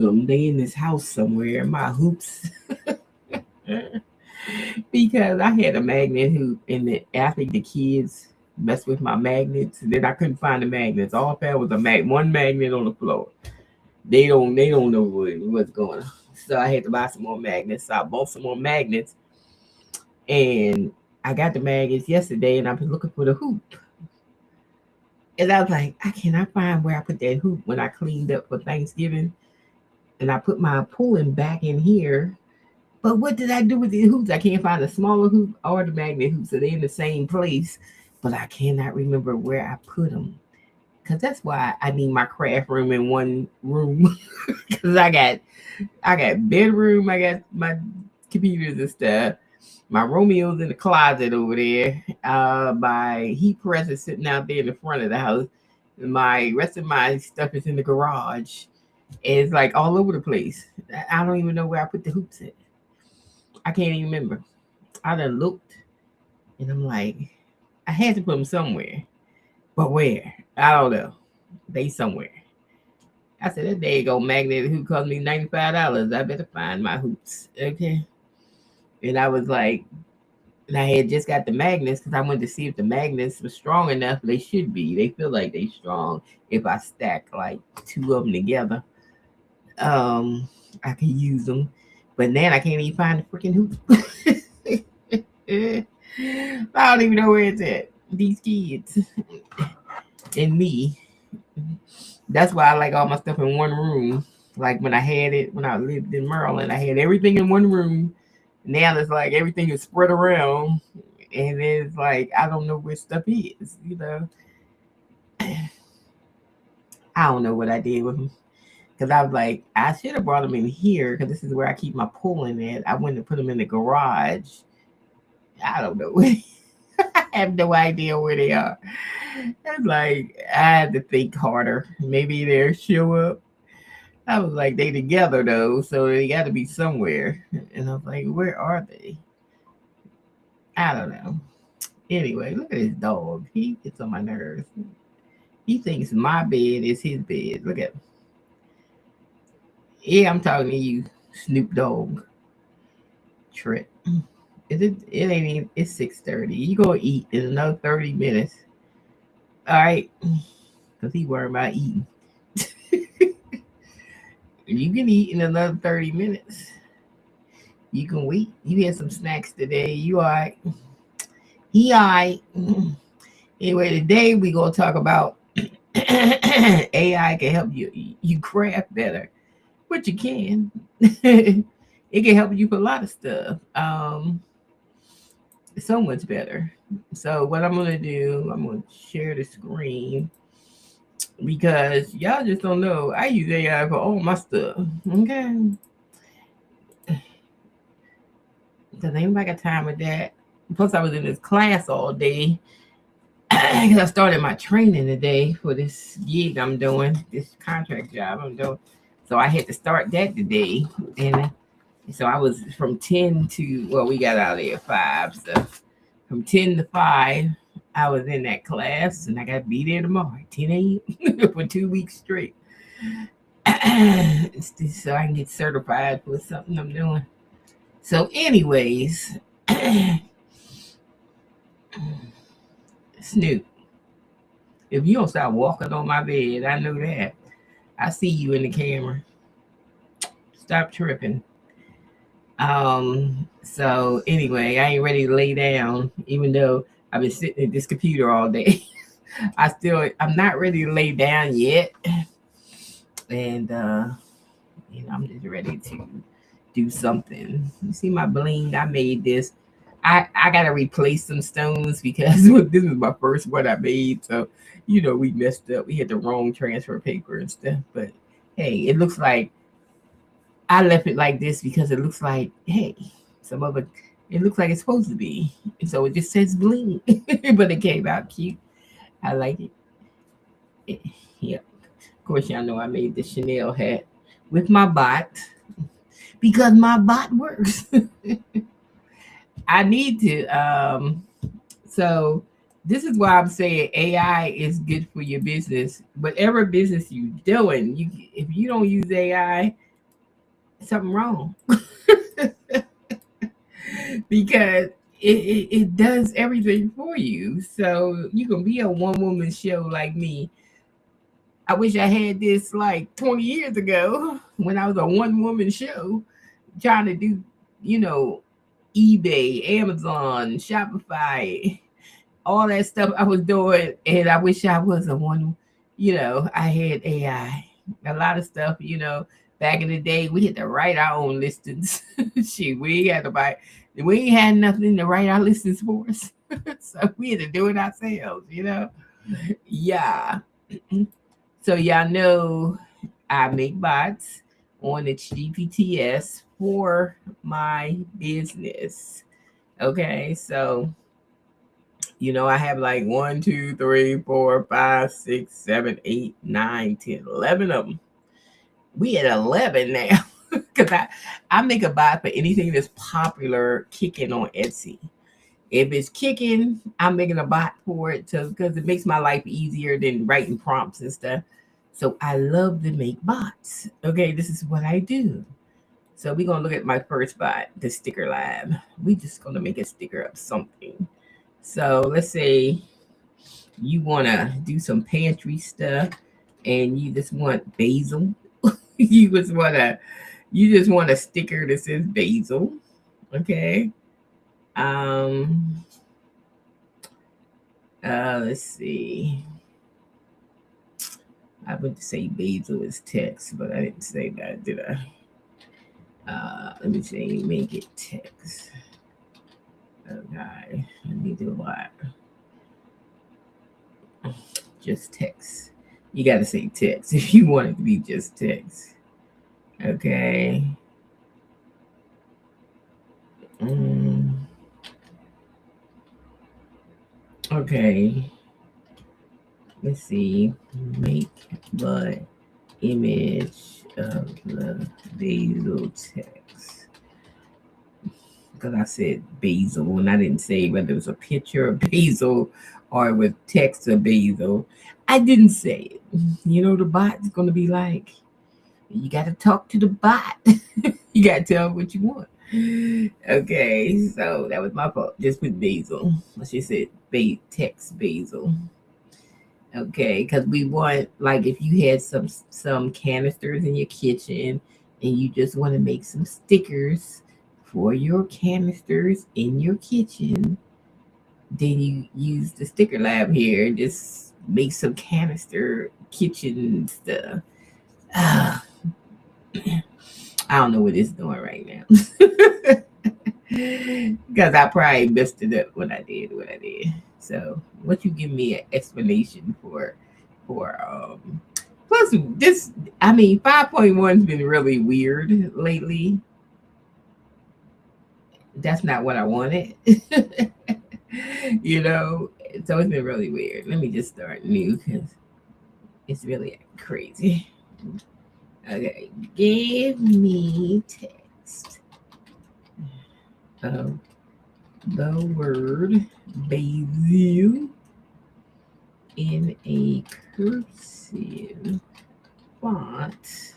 They in this house somewhere. My hoops, because I had a magnet hoop, and I think the kids messed with my magnets. And then I couldn't find the magnets. All I found was one magnet on the floor. They don't know what's going on. So I had to buy some more magnets. So I bought some more magnets, and I got the magnets yesterday, and I was looking for the hoop. And I was like, I cannot find where I put that hoop when I cleaned up for Thanksgiving. And I put my pulling back in here. But what did I do with the hoops? I can't find the smaller hoop or the magnet hoop. So they're in the same place. But I cannot remember where I put them. Because that's why I need my craft room in one room. Because I got bedroom, I got my computers and stuff. My Romeo's in the closet over there. My heat press is sitting out there in the front of the house. My rest of my stuff is in the garage. It's like all over the place. I don't even know where I put the hoops at. I can't even remember. I done looked, and I'm like, I had to put them somewhere, but where? I don't know. They somewhere. I said that day go magnet hoop cost me $95. I better find my hoops. Okay. And I was like, and I had just got the magnets because I wanted to see if the magnets were strong enough. They should be. They feel like they strong if I stack like two of them together. Um, I can use them, but then I can't even find the freaking hoop. I don't even know where it's at. These kids and me. That's why I like all my stuff in one room. Like when I lived in Maryland, I had everything in one room. Now it's like everything is spread around, and it's like I don't know where stuff is. I don't know what I did with them. Because I was like, I should have brought them in here because this is where I keep my pulling at. I wouldn't have put them in the garage. I don't know. I have no idea where they are. It's like I had to think harder. Maybe they'll show up. I was like, they together though, so they got to be somewhere. And I was like, where are they? I don't know. Anyway, look at this dog. He gets on my nerves. He thinks my bed is his bed. Look at him. Yeah, I'm talking to you, Snoop Dogg. Trip. Is it? It ain't even. It's 6:30. You gonna eat in another 30 minutes? All right, cause he worried about eating. You can eat in another 30 minutes. You can wait. You had some snacks today. You all right? He all right. Anyway, today we gonna talk about AI can help you craft better, but you can. It can help you for a lot of stuff. So much better. So what I'm gonna do, I'm gonna share the screen because y'all just don't know. I use AI for all my stuff. Okay. Because ain't like a time with that. Plus, I was in this class all day. Because I started my training today for this gig I'm doing, this contract job I'm doing. So I had to start that today. And so I was from 10 to, well, we got out there at 5. So from 10 to 5, I was in that class, and I got to be there tomorrow at 10 a.m. for 2 weeks straight. So I can get certified for something I'm doing. So, anyways, Snoop, if you don't stop walking on my bed, I know that. I see you in the camera. Stop tripping. So anyway, I ain't ready to lay down, even though I've been sitting at this computer all day. I'm not ready to lay down yet. And I'm just ready to do something. You see my bling? I made this. I gotta replace some stones because this is my first one I made. So, we messed up. We had the wrong transfer paper and stuff. But hey, it looks like I left it like this because it looks like, hey, some of it, it looks like it's supposed to be. And so it just says bling, but it came out cute. I like it. Yeah. Of course, y'all know I made the Chanel hat with my bot because my bot works. I need to. So this is why I'm saying AI is good for your business. Whatever business you're doing, if you don't use AI, something wrong. Because it does everything for you. So you can be a one woman show like me. I wish I had this like 20 years ago when I was a one woman show trying to do, you know, eBay, Amazon, Shopify, all that stuff I was doing. And I wish I was a one, I had AI. A lot of stuff, back in the day, we had to write our own listings. Shit, we ain't had nothing to write our listings for us. So we had to do it ourselves. Yeah. So y'all know I make bots on the GPTS for my business. Okay, so I have like 1, 2, 3, 4, 5, 6, 7, 8, 9, 10, 11 of them. We at 11 now. Because I make a bot for anything that's popular kicking on Etsy. If it's kicking, I'm making a bot for it because it makes my life easier than writing prompts and stuff. So I love to make bots. Okay, this is what I do. So we're gonna look at my first bot, the Sticker Lab. We just gonna make a sticker of something. So let's say you wanna do some pantry stuff and you just want basil. you just want a sticker that says basil. Okay. Um let's see. I would say basil is text, but I didn't say that, did I? Let me say make it text. Okay, let me do what? Just text. You gotta say text if you want it to be just text. Okay. Okay. Let's see. Make the image of the basil text. Because I said basil and I didn't say whether it was a picture of basil or it was text of basil. I didn't say it. The bot's going to be like, you got to talk to the bot. You got to tell them what you want. Okay, so that was my fault. Just put basil. She said text basil. Okay, because we want, like, if you had some canisters in your kitchen and you just want to make some stickers for your canisters in your kitchen, then you use the Sticker Lab here and just make some canister kitchen stuff. I don't know what it's doing right now. Because I probably messed it up when I did what I did. So, what you give me an explanation for plus this, 5.1's been really weird lately. That's not what I wanted. So it's been really weird. Let me just start new because it's really crazy. Okay, give me text of the word basil in a cursive font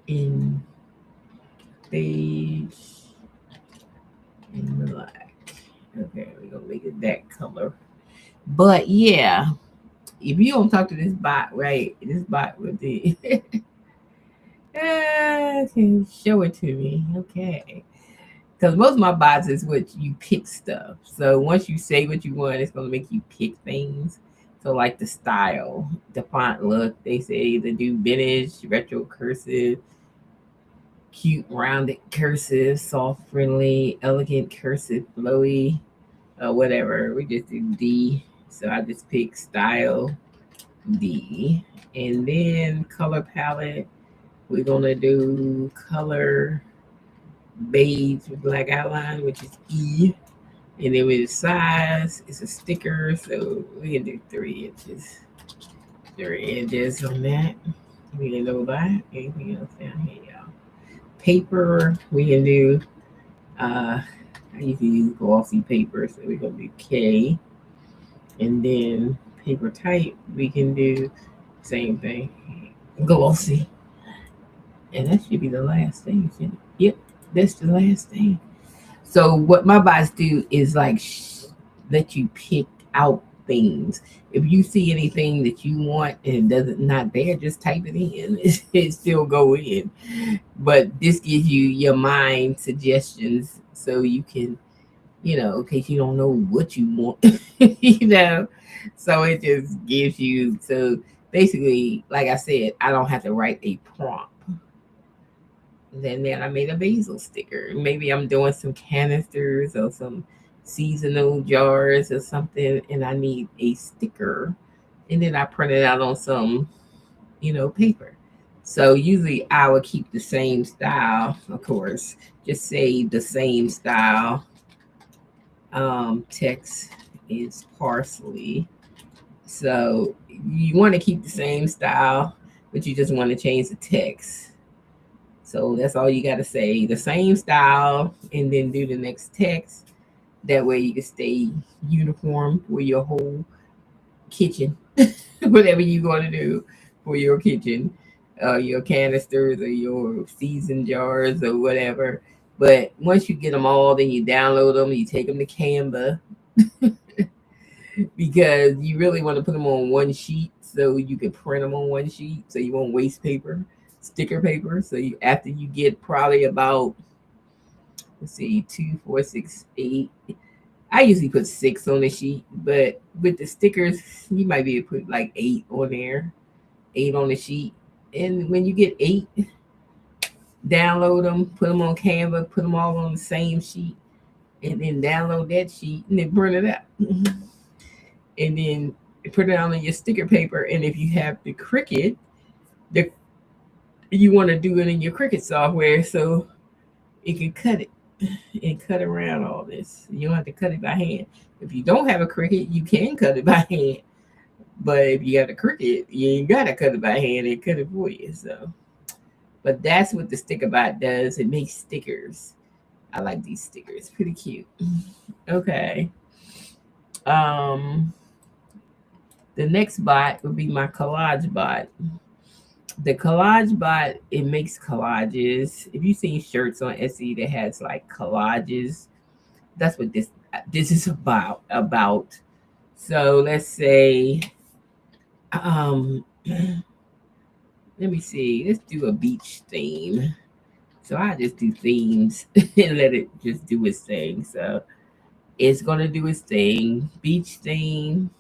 in beige and black. Okay, we're gonna make it that color. But yeah, if you don't talk to this bot, right? This bot will do. Okay, show it to me. Okay. Because most of my bots is what you pick stuff. So once you say what you want, it's gonna make you pick things. So like the style, the font look, they say either do vintage, retro cursive, cute rounded cursive, soft friendly, elegant cursive, flowy, whatever. We just do D. So I just pick style D. And then color palette, we're gonna do color beige with black outline, which is E. And then with the size, it's a sticker, so we can do 3 inches. 3 inches on that. We can go by anything else down here, y'all. Paper, we can do I usually use glossy paper, so we're gonna do K. And then paper type, we can do Same thing. Glossy. And that should be the last thing. Yep, that's the last thing. So what my bots do is like let you pick out things. If you see anything that you want and it doesn't not there, just type it in. It still go in. But this gives you your mind suggestions so you can, in case you don't know what you want, you know. So it just gives you so basically, like I said, I don't have to write a prompt. Then I made a basil sticker. Maybe I'm doing some canisters or some seasonal jars or something, and I need a sticker. And then I print it out on some, paper. So usually I would keep the same style, of course. Just say the same style. Text is parsley. So you want to keep the same style, but you just want to change the text. So that's all you got to say. The same style, and then do the next text. That way you can stay uniform for your whole kitchen, whatever you're going to do for your kitchen, your canisters or your season jars or whatever. But once you get them all, then you download them, you take them to Canva because you really want to put them on one sheet so you can print them on one sheet so you won't waste paper, sticker paper. So after you get probably about, let's see, 2, 4, 6, 8. I usually put 6 on the sheet, but with the stickers, you might be able to put like 8 on there, 8 on the sheet. And when you get 8, download them, put them on Canva, put them all on the same sheet, and then download that sheet and then print it out. And then put it on your sticker paper. And if you have the Cricut, you want to do it in your Cricut software so it can cut it and cut around all this. You don't have to cut it by hand. If you don't have a Cricut, you can cut it by hand. But if you got a Cricut, you ain't gotta cut it by hand and cut it for you. So, but that's what the sticker bot does. It makes stickers. I like these stickers. Pretty cute. Okay. The next bot would be my collage bot. The collage bot, it makes collages. If you've seen shirts on Etsy that has like collages, that's what this is about. So let's say, let me see, let's do a beach theme. So I just do themes and let it just do its thing. So it's gonna do its thing. Beach theme.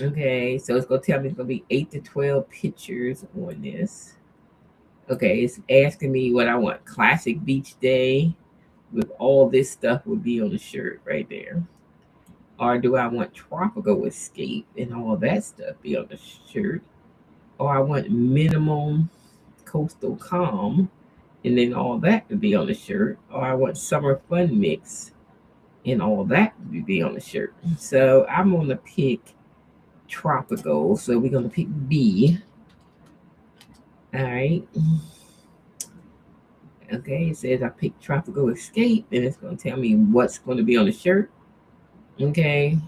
Okay, so it's gonna tell me it's gonna be 8 to 12 pictures on this. Okay, it's asking me what I want. Classic beach day with all this stuff would be on the shirt right there. Or do I want tropical escape and all that stuff be on the shirt? Or I want minimum coastal calm and then all that would be on the shirt. Or I want summer fun mix and all that would be on the shirt. So I'm gonna pick tropical. So we're gonna pick B. All right. Okay, it says I picked tropical escape, and it's gonna tell me what's gonna be on the shirt. Okay.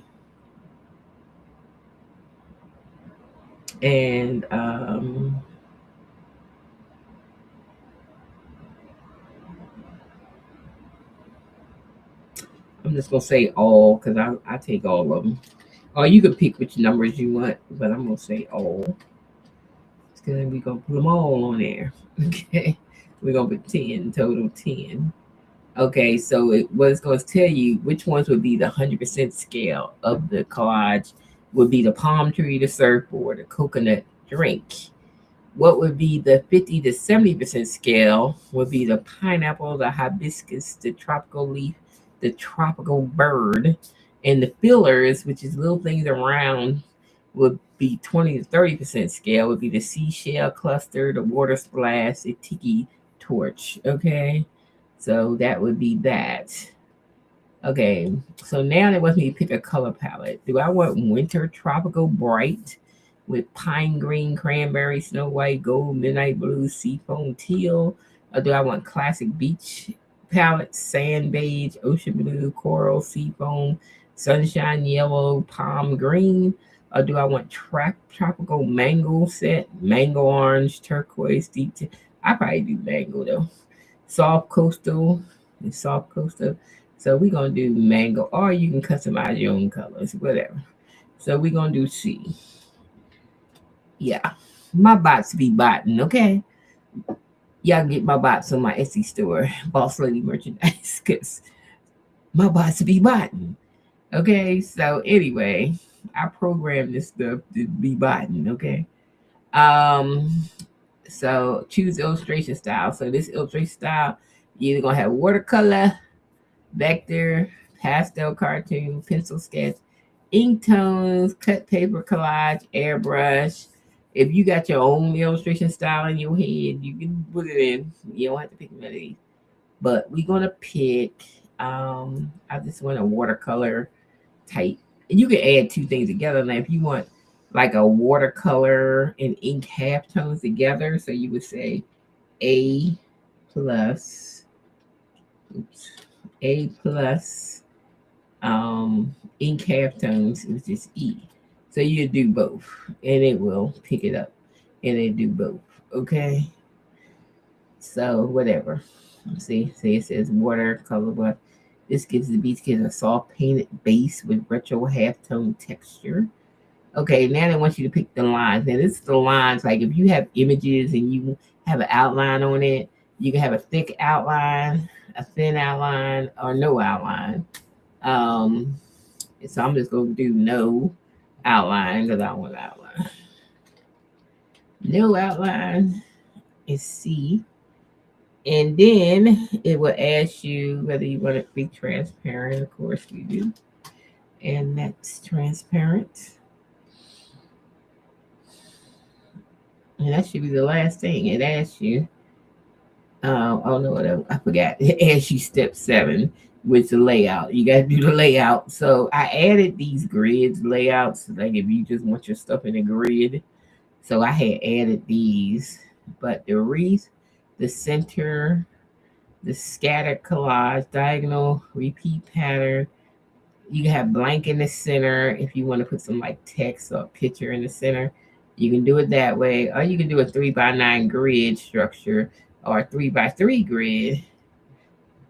And I'm just gonna say all because I take all of them. Or you can pick which numbers you want, but I'm gonna say all. It's gonna be gonna put them all on there. Okay, we're gonna put 10 total 10. Okay, so what it's going to tell you which ones would be the 100% scale of the collage would be the palm tree, the surfboard, the coconut drink. What would be the 50 to 70% scale would be the pineapple, the hibiscus, the tropical leaf, the tropical bird, and the fillers, which is little things around, would be 20 to 30% scale would be the seashell cluster, the water splash, the tiki torch. Okay. So that would be that. Okay, so now they want me to pick a color palette. Do I want winter tropical bright with pine green, cranberry, snow white, gold, midnight blue, seafoam teal? Or do I want classic beach palette, sand beige, ocean blue, coral, seafoam, sunshine yellow, palm green? Or do I want tropical mango set? Mango orange, turquoise, deep. I probably do mango though. Soft coastal and soft coastal. So we're gonna do mango, or you can customize your own colors, whatever. So we're gonna do C. Yeah. My bots be botting, okay? Y'all get my bots on my Etsy store, Boss Lady Merchandise, because my bots be botting. Okay, so anyway, I programmed this stuff to be botting, okay? Um, so choose illustration style. So this illustration style, you're either gonna have watercolor, vector, pastel cartoon, pencil sketch, ink tones, cut paper collage, airbrush. If you got your own illustration style in your head, you can put it in. You don't have to pick one of these. But we're gonna pick I just want a watercolor type. And you can add two things together. Now if you want like a watercolor and ink half tones together, so you would say A plus oops, A plus ink half tones, which is E. So you do both and it will pick it up and it do both. Okay. So whatever. See it says watercolor, but this gives the Beach Kids a soft painted base with retro halftone texture. Okay, now they want you to pick the lines. Now this is the lines. Like if you have images and you have an outline on it, you can have a thick outline, a thin outline, or no outline. Um, so I'm just gonna do no outline because I don't want outline. No outline is C. And then it will ask you whether you want it to be transparent. Of course we do. And that's transparent. And that should be the last thing. It asks you, oh no, I forgot. It asks you step 7, which is the layout. You got to do the layout. So I added these grids layouts. Like if you just want your stuff in a grid. So I had added these. But the wreath, the center, the scattered collage, diagonal, repeat pattern. You can have blank in the center if you want to put some like text or picture in the center. You can do it that way, or you can do a 3x9 grid structure, or a 3x3 grid,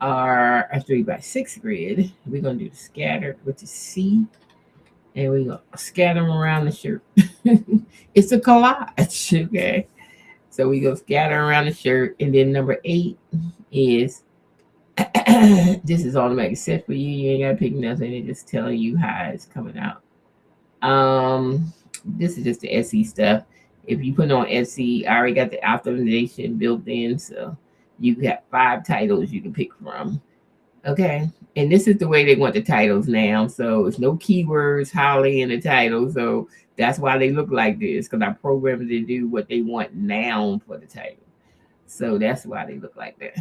or a 3x6 grid. We're gonna do the scattered, which is C, and we're gonna scatter them around the shirt. It's a collage, okay? So we go scatter around the shirt, and then number 8 is this is automatic set for you. You ain't gotta pick nothing. It just telling you how it's coming out. This is just the Etsy stuff. If you put it on Etsy, I already got the optimization built in, so you got 5 titles you can pick from. Okay, and this is the way they want the titles now. So it's no keywords Holly in the title. So that's why they look like this because I programmed to do what they want now for the title. So that's why they look like that.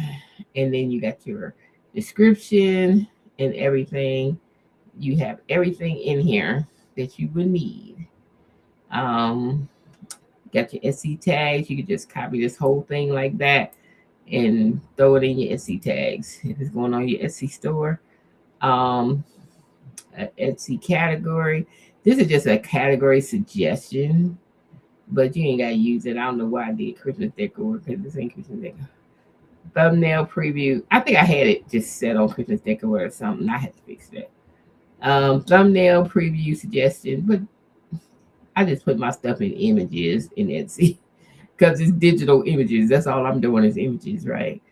And then you got your description and everything. You have everything in here that you would need. Um, got your Etsy tags. You can just copy this whole thing like that and throw it in your Etsy tags. If it's going on your Etsy store, um, Etsy category. This is just a category suggestion, but you ain't gotta use it. I don't know why I did Christmas decor because this ain't Christmas decor. Thumbnail preview. I think I had it just set on Christmas decor or something. I had to fix that. Thumbnail preview suggestion, but I just put my stuff in images in Etsy because it's digital images. That's all I'm doing is images, right?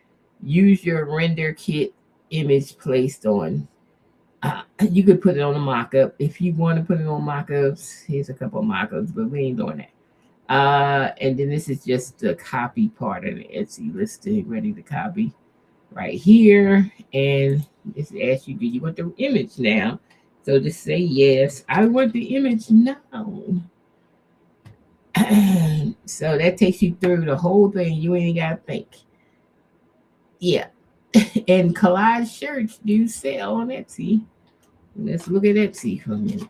Use your render kit image placed on. You could put it on a mock-up if you want to put it on mock-ups. Here's a couple of mock-ups, but we ain't doing that. And then this is just the copy part of the Etsy listing, ready to copy right here. And this asks you, do you want the image now? So just say yes, I want the image now. So that takes you through the whole thing. You ain't gotta think. Yeah. And collage shirts do sell on Etsy. Let's look at Etsy for a minute.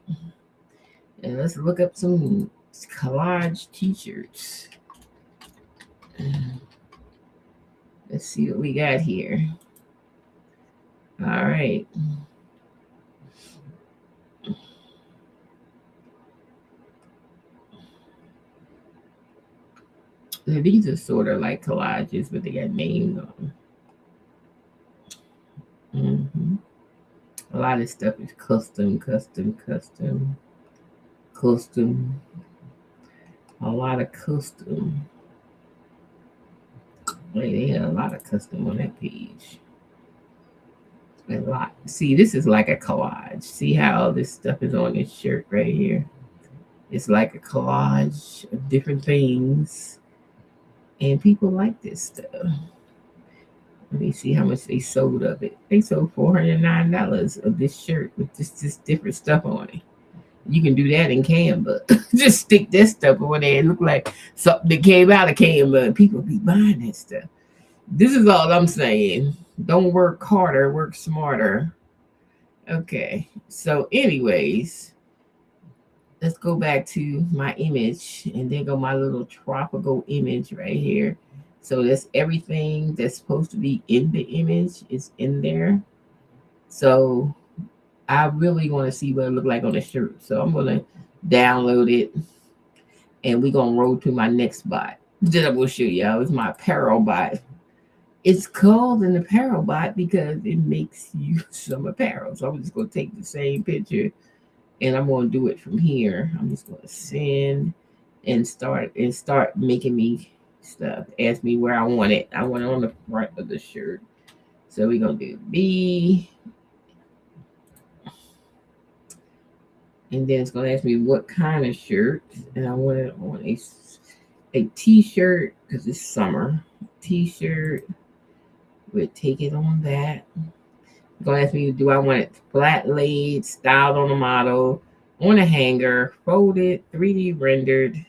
And let's look up some collage t-shirts. Let's see what we got here. All right. These are sort of like collages, but they got names on them. A lot of stuff is custom, custom, custom, custom. A lot of custom. Wait, they had a lot of custom on that page. A lot. See, this is like a collage. See how all this stuff is on this shirt right here? It's like a collage of different things. And people like this stuff. Let me see how much they sold of it. They sold $409 of this shirt with this different stuff on it. You can do that in Canva. Just stick this stuff on there and look like something that came out of Canva. People be buying that stuff. This is all I'm saying. Don't work harder, work smarter. Okay. So, anyways, let's go back to my image and then go my little tropical image right here. So that's everything that's supposed to be in the image is in there. So I really want to see what it look like on the shirt. So I'm gonna download it and we're gonna roll to my next bot. Then I will show y'all. It's my apparel bot. It's called an apparel bot because it makes you some apparel. So I'm just gonna take the same picture and I'm gonna do it from here. I'm just gonna send and start making me stuff. Ask me where I want it. I want it on the front of the shirt. So we're gonna do B. And then it's gonna ask me what kind of shirt. And I want it on a t-shirt because it's summer. T-shirt. We'll take it on that. It's gonna ask me, do I want it flat laid, styled on a model, on a hanger, folded, 3D rendered,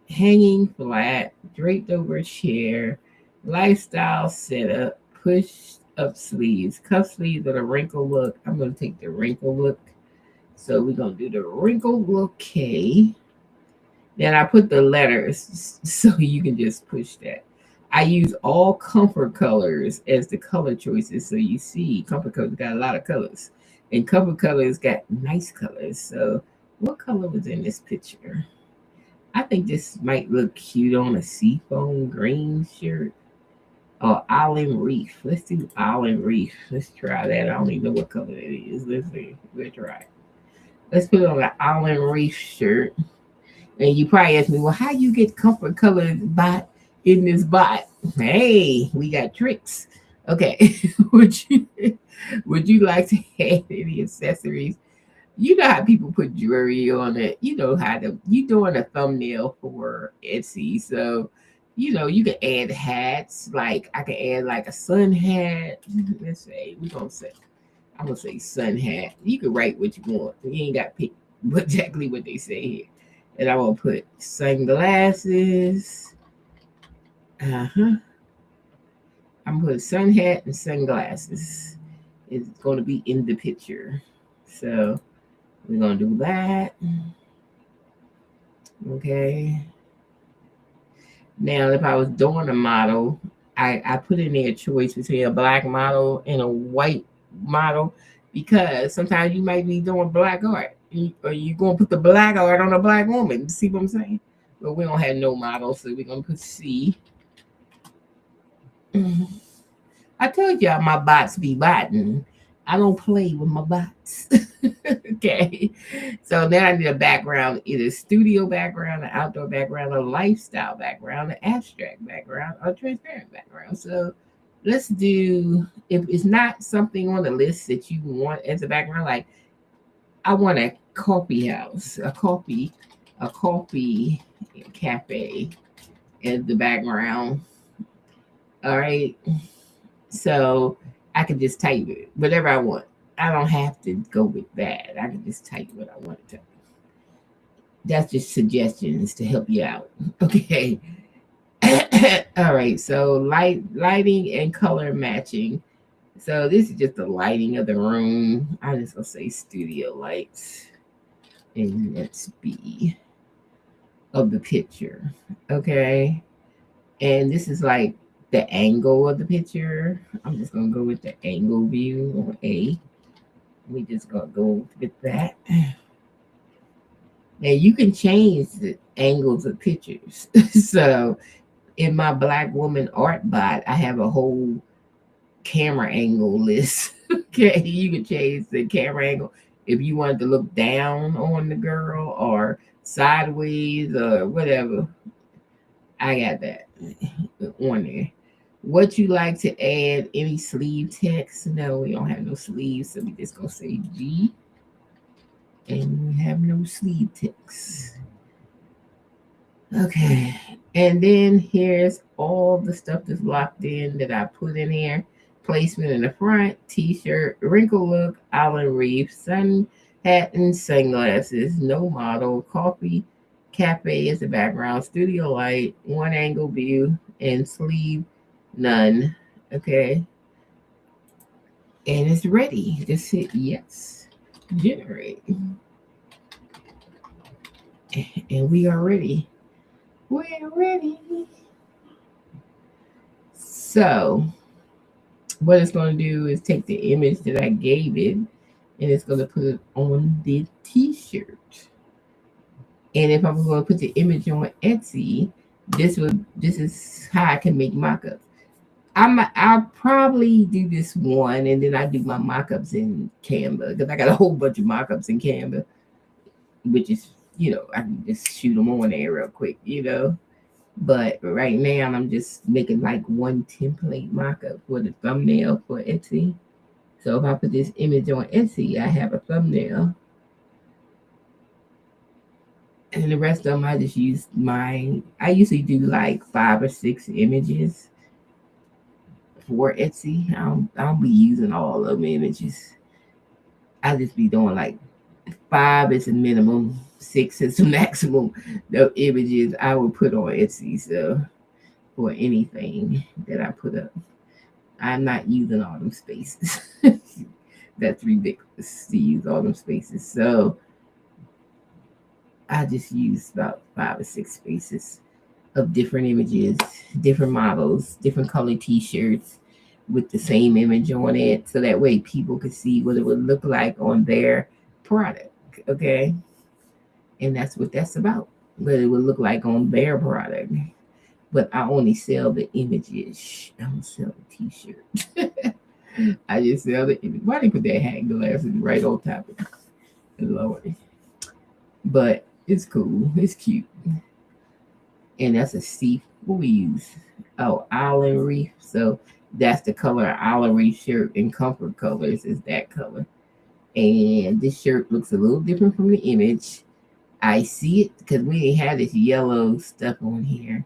hanging flat, draped over a chair, lifestyle setup, push up sleeves, cuff sleeves with a wrinkle look. I'm going to take the wrinkle look. So we're going to do the wrinkle look K. Then I put the letters so you can just push that. I use all comfort colors as the color choices. So you see comfort colors got a lot of colors. And comfort colors got nice colors. So what color was in this picture? I think this might look cute on a seafoam green shirt. Or Island Reef. Let's do Island Reef. Let's try that. I don't even know what color it is. Let's see. We'll try it. Let's put it on an Island Reef shirt. And you probably ask me, well, how you get comfort colors bot in this bot? Hey, we got tricks. Okay. would you like to add any accessories? You know how people put jewelry on it. You know how you doing a thumbnail for Etsy. So, you can add hats. Like I can add like a sun hat. Let's say I'm gonna say sun hat. You can write what you want. You ain't got to pick exactly what they say here. And I will put sunglasses. I'm gonna put sun hat and sunglasses. It's gonna be in the picture. So we're going to do that. Okay. Now, if I was doing a model, I put in there a choice between a black model and a white model because sometimes you might be doing black art. Or you're going to put the black art on a black woman. See what I'm saying? But we don't have no model, so we're going to put C. I told y'all my bots be botting. I don't play with my bots. Okay. So then I need a background, either studio background, an outdoor background, a lifestyle background, an abstract background, or a transparent background. So let's do, if it's not something on the list that you want as a background, like I want a coffee house, a coffee cafe as the background. All right. So I can just type it, whatever I want. I don't have to go with that. I can just type what I want to type. That's just suggestions to help you out. Okay. All right. So lighting and color matching. So this is just the lighting of the room. I just gonna say studio lights. And let's be of the picture. Okay. And this is like the angle of the picture. I'm just gonna go with the angle view on A. We just gonna go with that. Now you can change the angles of pictures. So In my Black Woman Art Bot, I have a whole camera angle list. Okay, you can change the camera angle if you wanted to look down on the girl or sideways or whatever. I got that on there. What you like to add? Any sleeve text? No, we don't have no sleeves, so we just gonna say G, and we have no sleeve text. Okay, and then here's all the stuff that's locked in that I put in here. Placement in the front, t-shirt, wrinkle look, island reef, sun hat and sunglasses, no model, coffee, cafe is the background, studio light, one angle view, and sleeve, none. Okay, and it's ready. Just hit yes, generate, and we are ready. We're ready. So what it's going to do is take the image that I gave it and it's going to put it on the t-shirt. And if I'm going to put the image on Etsy, this is how I can make mock-ups. I'll probably do this one and then I do my mock-ups in Canva because I got a whole bunch of mock-ups in Canva, which is, I can just shoot them on there real quick. But right now, I'm just making like one template mock-up for the thumbnail for Etsy. So if I put this image on Etsy, I have a thumbnail. And the rest of them, I just use I usually do like 5 or 6 images for Etsy. I don't be using all of them images. I just be doing like 5 is the minimum, 6 is the maximum. The images I will put on Etsy. So for anything that I put up. I'm not using all them spaces. That's ridiculous to use all them spaces. So I just use about 5 or 6 spaces of different images, different models, different color t-shirts with the same image on it. So that way people could see what it would look like on their product. Okay. And that's what that's about. What it would look like on their product. But I only sell the images. I don't sell the t-shirt. I just sell the image. Why they put that hat glasses right on top of it? Lord. But it's cool. It's cute. And that's a sea. What we use? Oh, Island Reef. So that's the color Island Reef shirt and Comfort Colors is that color. And this shirt looks a little different from the image. I see it because we ain't had this yellow stuff on here.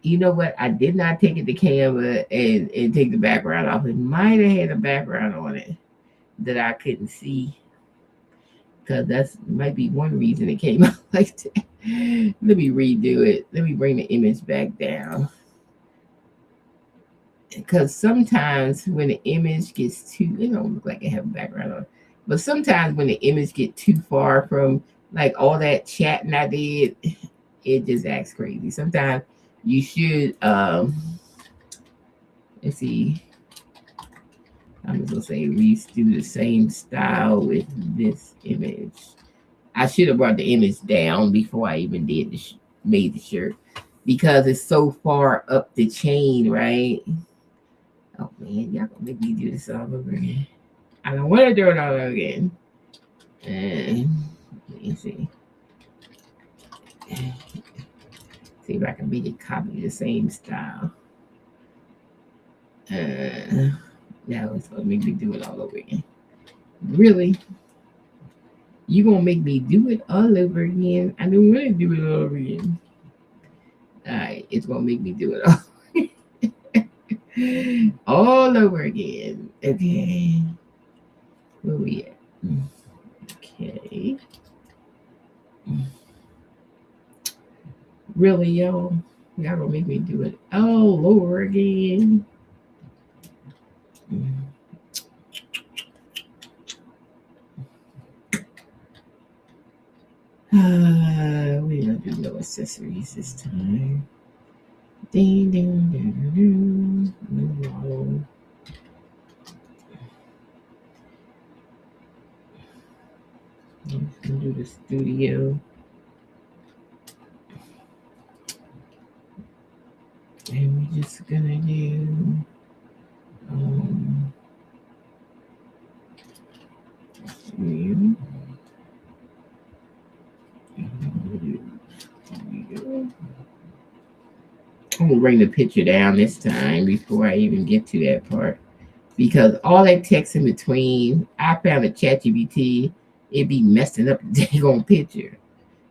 You know what? I did not take it to Canva and take the background off. It might have had a background on it that I couldn't see. Because that's might be one reason it came out like that. Let me redo it. Let me bring the image back down. Because sometimes when the image gets it don't look like it have a background on it. But sometimes when the image get too far from like all that chatting I did, it just acts crazy. Sometimes you should let's see. I'm just gonna say we do the same style with this image. I should have brought the image down before I even did made the shirt because it's so far up the chain, right? Oh man, y'all gonna make me do this all over again. I don't want to do it all over again. And let me see. See if I can make it copy the same style. Now it's gonna make me do it all over again. Really? You gonna make me do it all over again? I don't want to do it all over again. Alright, it's gonna make me do it all over again. Okay. Where we at? Okay. Really, y'all? Y'all gonna make me do it all over again. We're gonna do no accessories this time. Ding ding ding ding. No. I'm gonna do the studio. And we're just gonna do um, you. I'm gonna bring the picture down this time before I even get to that part. Because all that text in between, I found a ChatGPT, it be messing up the daggone picture.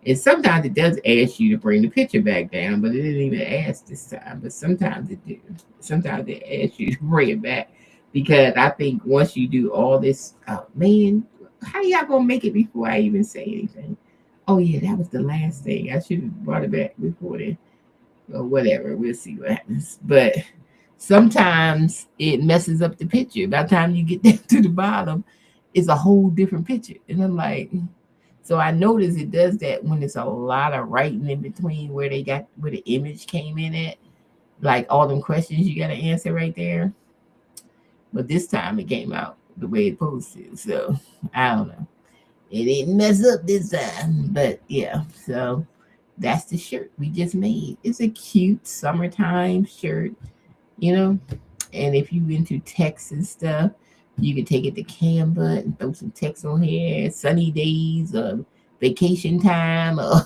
And sometimes it does ask you to bring the picture back down, but it didn't even ask this time. But sometimes it do. Sometimes it asks you to bring it back because I think once you do all this, oh man, how y'all gonna make it before I even say anything? Oh yeah, that was the last thing. I should have brought it back before then, or whatever. We'll see what happens. But sometimes it messes up the picture. By the time you get down to the bottom, it's a whole different picture, and I'm like, so I noticed it does that when it's a lot of writing in between where they got where the image came in at, like all them questions you got to answer right there. But this time it came out the way it posted, so I don't know. It didn't mess up this time, but yeah. So that's the shirt we just made. It's a cute summertime shirt, you know. And if you into text and stuff, you can take it to Canva and throw some text on here. Sunny days or vacation time or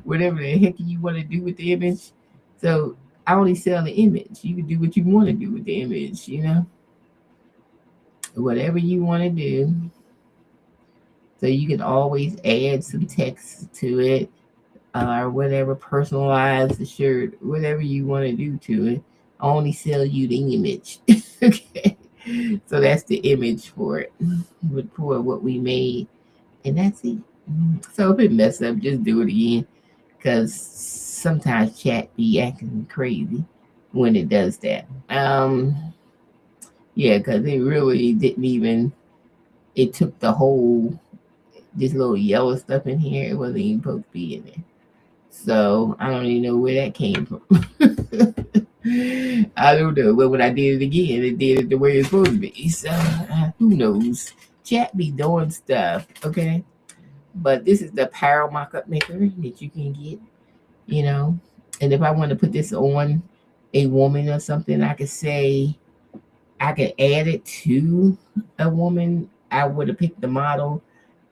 whatever the heck you want to do with the image. So I only sell the image. You can do what you want to do with the image, you know, whatever you want to do. So you can always add some text to it or whatever, personalize the shirt, whatever you want to do to it. I only sell you the image. Okay. So that's the image for it, for what we made, and that's it. So if it mess up, just do it again, because sometimes chat be acting crazy when it does that. Yeah, because it really didn't even. It took the whole this little yellow stuff in here. It wasn't even supposed to be in there. So I don't even know where that came from. I don't know. But when I did it again, it did it the way it's supposed to be. So who knows? Chat be doing stuff, okay? But this is the apparel mock-up maker that you can get, you know. And if I want to put this on a woman or something, I could say I could add it to a woman. I would have picked the model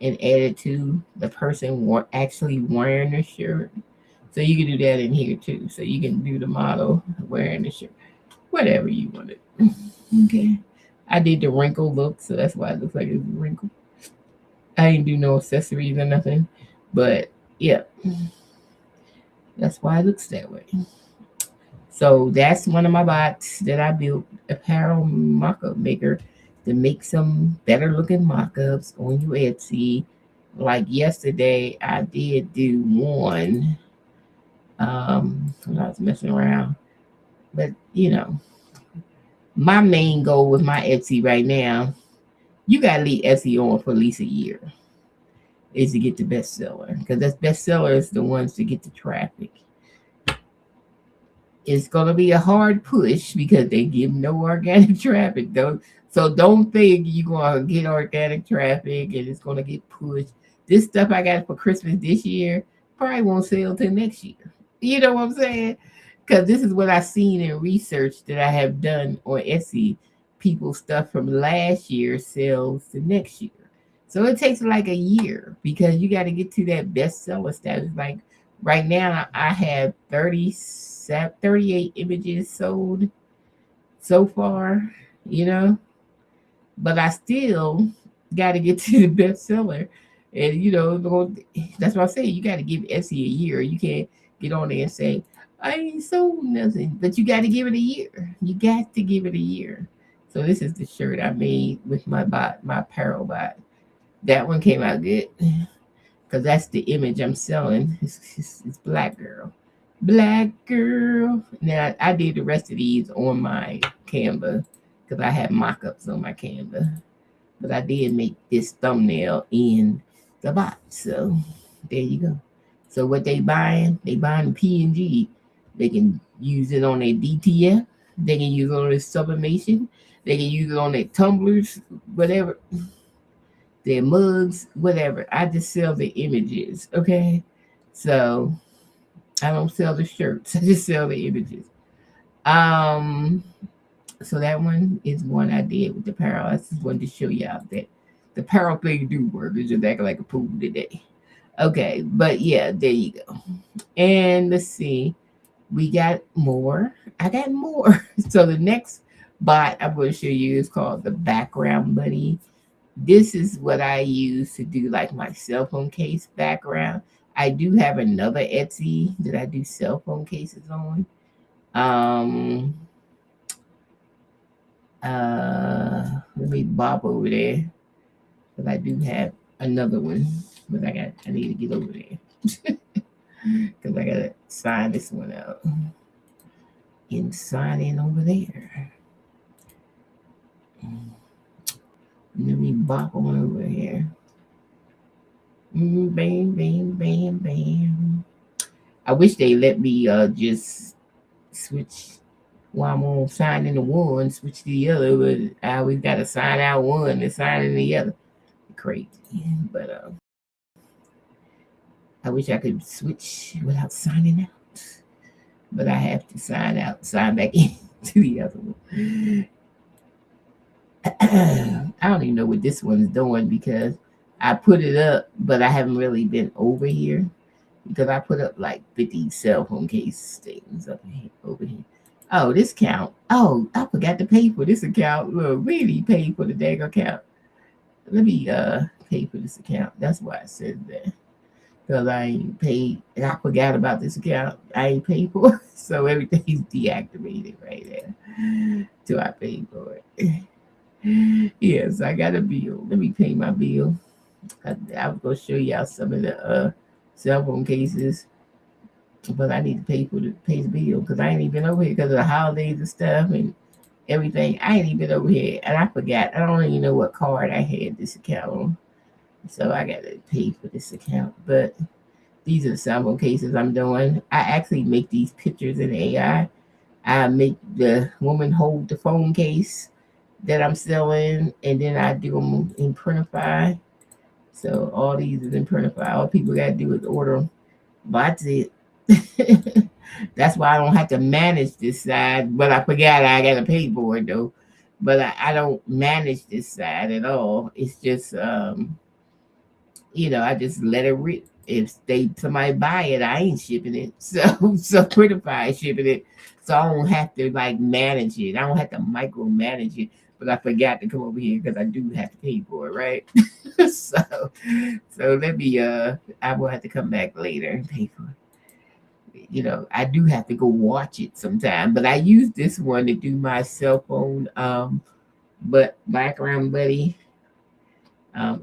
and added to the person actually wearing the shirt. So you can do that in here too. So you can do the model wearing the shirt, whatever you want it. Okay. I did the wrinkle look, so that's why it looks like it's wrinkled. I didn't do no accessories or nothing, but yeah, that's why it looks that way. So that's one of my bots that I built, apparel mock-up maker, to make some better looking mock-ups on your Etsy. Like yesterday, I did do one. When I was messing around, but you know, my main goal with my Etsy right now, you gotta leave Etsy on for at least a year, is to get the bestseller, because that's bestseller is the ones to get the traffic. It's gonna be a hard push because they give no organic traffic though. So don't think you're gonna get organic traffic and it's gonna get pushed. This stuff I got for Christmas this year probably won't sell till next year. You know what I'm saying? Because this is what I've seen in research that I have done on Etsy. People's stuff from last year sells the next year. So it takes like a year because you got to get to that bestseller status. Like right now, I have 38 images sold so far, you know, but I still got to get to the bestseller. And, you know, that's what I say. You got to give Etsy a year. You can't get on there and say, I ain't sold nothing, but you got to give it a year. You got to give it a year. So this is the shirt I made with my bot, my apparel bot. That one came out good because that's the image I'm selling. It's black girl. Black girl. Now I did the rest of these on my Canva because I had mock-ups on my Canva. But I did make this thumbnail in the bot. So there you go. So what they buying PNG. They can use it on their DTF. They can use it on their sublimation. They can use it on their tumblers, whatever, their mugs, whatever. I just sell the images, okay? So I don't sell the shirts. I just sell the images. Um, so that one is one I did with the Pearl. I just wanted to show y'all that the Pearl thing do work. It's just acting like a fool today. Okay, but yeah, there you go. And let's see, we got more. I got more. So the next bot I'm going to show you is called the Background Buddy. This is what I use to do like my cell phone case background. I do have another Etsy that I do cell phone cases on. Um, Let me bop over there because I do have another one, but I need to get over there because I gotta sign this one out and sign in over there. Let me bop on over here. Bam, bam, bam, bam. I wish they let me just switch while I'm on signing the one, switch to the other, but I always gotta sign out one and sign in the other. Crazy. But I wish I could switch without signing out. But I have to sign out, sign back in to the other one. I don't even know what this one's doing because I put it up, but I haven't really been over here because I put up like 50 cell phone case things up here, over here. Oh, this count. Oh, I forgot to pay for this account. Look, really pay for the dang account. Let me pay for this account. That's why I said that. Because I ain't paid and I forgot about this account. I ain't paid for it. So everything's deactivated right there. Till I pay for it. Yes, I got a bill. Let me pay my bill. I was gonna show y'all some of the cell phone cases, but I need to pay the bill because I ain't even been over here because of the holidays and stuff and everything. I ain't even been over here, and I forgot. I don't even know what card I had this account on, so I got to pay for this account. But these are the cell phone cases I'm doing. I actually make these pictures in AI. I make the woman hold the phone case that I'm selling, and then I do them in Printify. So all these is in Printify. All people gotta do is order them. But that's it. That's why I don't have to manage this side. But I forgot I gotta pay for it though. But I don't manage this side at all. It's just I just let it rip. If somebody buy it, I ain't shipping it. So Printify is shipping it. So I don't have to like manage it. I don't have to micromanage it. But I forgot to come over here because I do have to pay for it, right? so let me I will have to come back later and pay for it. I do have to go watch it sometime. But I use this one to do my cell phone but Background Buddy.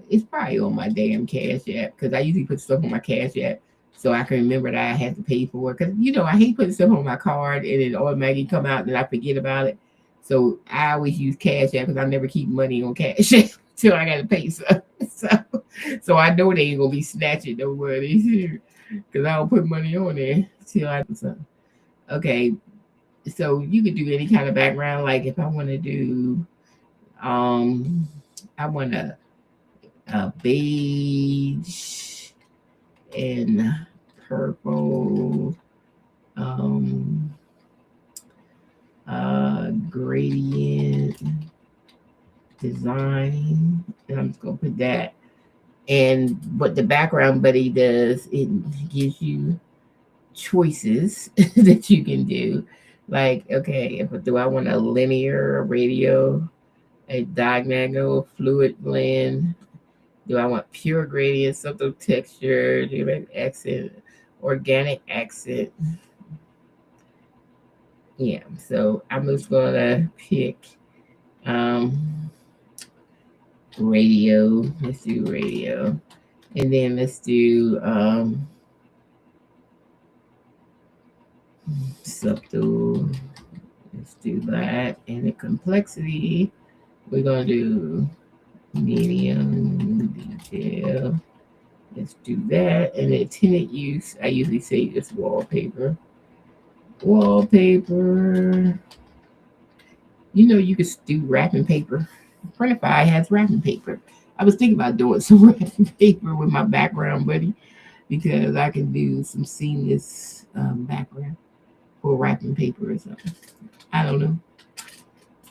It's probably on my damn Cash App because I usually put stuff on my Cash App so I can remember that I have to pay for it. Because I hate putting stuff on my card and it automatically come out and I forget about it. So I always use Cash App because I never keep money on Cash App till I got to pay some. So I know they ain't gonna be snatching no money because I don't put money on there till I do something. Okay, so you could do any kind of background. Like if I want to do, I want to beige and purple gradient design, and I'm just gonna put that. And what the Background Buddy does, it gives you choices that you can do. Like, okay, do I want a linear, a radial, a diagonal, fluid blend? Do I want pure gradient, subtle texture, direct accent, organic accent? Yeah, so I'm just gonna pick radio. Let's do radio. And then let's do subtle. Let's do that. And the complexity, we're gonna do medium detail. Let's do that. And the intended use, I usually say just wallpaper. Wallpaper. You could do wrapping paper. Printify has wrapping paper. I was thinking about doing some wrapping paper with my Background Buddy because I can do some seamless background for wrapping paper or something. I don't know.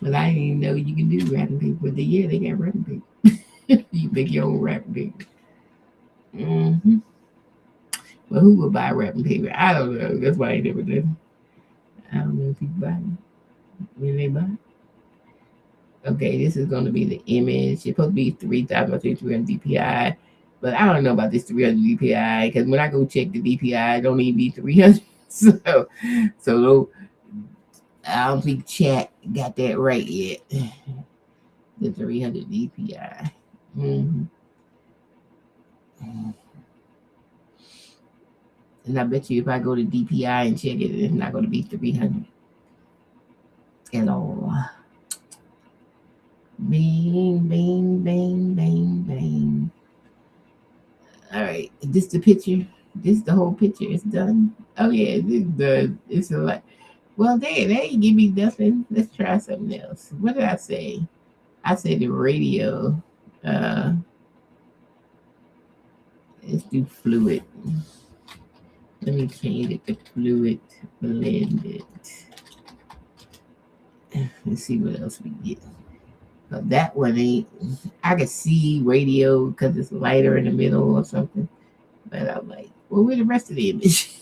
But I didn't even know you can do wrapping paper. But they got wrapping paper. You make your own wrapping paper. Mm-hmm. Well, who would buy wrapping paper? I don't know. That's why I never did. I don't know if people buy it. When they buy it. Okay, this is going to be the image. It's supposed to be 3,300 DPI. But I don't know about this 300 DPI because when I go check the DPI, it don't even be 300. So I don't think chat got that right yet. The 300 DPI. Mm-hmm. And I bet you if I go to DPI and check it, it's not going to be 300 at all. Bang, bang, bang, bang, bang. All right, is this the picture? This the whole picture. It's done. Oh yeah, it's a lot. Well, they ain't give me nothing. Let's try something else. What did I say? I said the radio. Let's do fluid. Let me change it to fluid blended. Let's see what else we get. But that one ain't. I could see radio because it's lighter in the middle or something. But I'm like, well, where the rest of the image?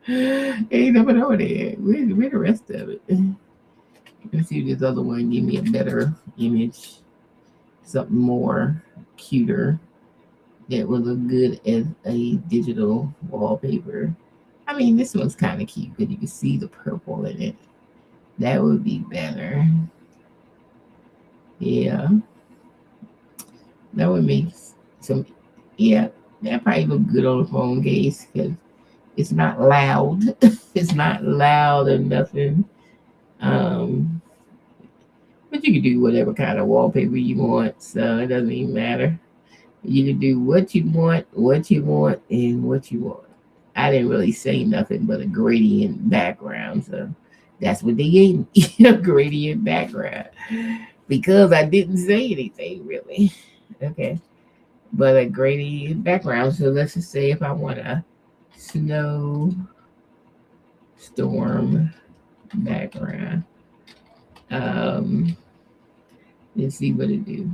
Ain't nothing over there. Where the rest of it? Let's see if this other one give me a better image. Something more cuter that would look good as a digital wallpaper. I mean, this one's kind of cute because you can see the purple in it. That would be better. Yeah. That would make some, yeah, that probably look good on the phone case because it's not loud. It's not loud or nothing. But you can do whatever kind of wallpaper you want, so it doesn't even matter. You can do what you want, and what you want. I didn't really say nothing but a gradient background, so that's what they gave me, a gradient background. Because I didn't say anything really. Okay. But a gradient background. So let's just say if I want a snow storm background. Let's see what it do.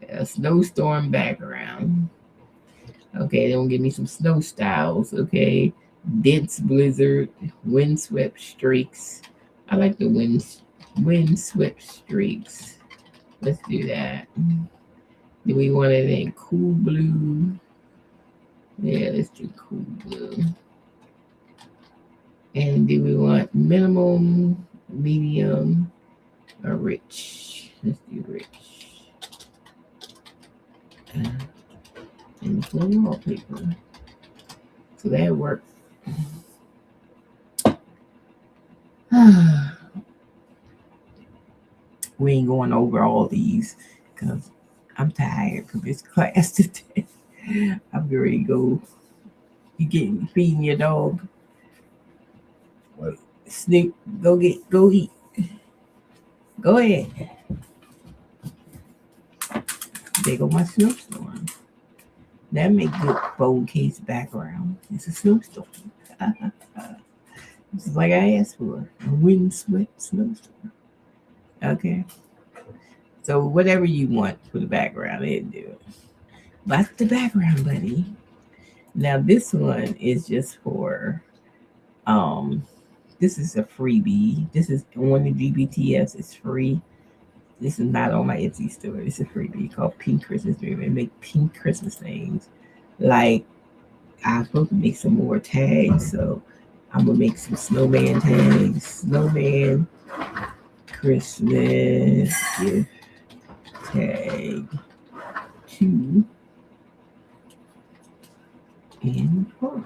A snowstorm background. Okay, then we'll give me some snow styles. Okay. Dense blizzard, windswept streaks. I like the windswept streaks. Let's do that. Do we want it in cool blue? Yeah, let's do cool blue. And do we want minimum, medium, or rich? Let's do rich. And full wallpaper. So that worked. We ain't going over all these because I'm tired from this class today. I'm ready to go. You feeding your dog? Snoop, go eat. Go ahead. There go my snowstorm. That make good phone case background. It's a snowstorm. This is like I asked for. A windswept snowstorm. Okay. So whatever you want for the background, it'll do it. That's the background, buddy. Now this one is just for this is a freebie. This is on the GBTS. It's free. This is not on my Etsy store. It's a freebie called Pink Christmas Dream. They make pink Christmas things. Like I'm supposed to make some more tags, so I'm gonna make some snowman tags. Snowman Christmas gift tag 2 and 4.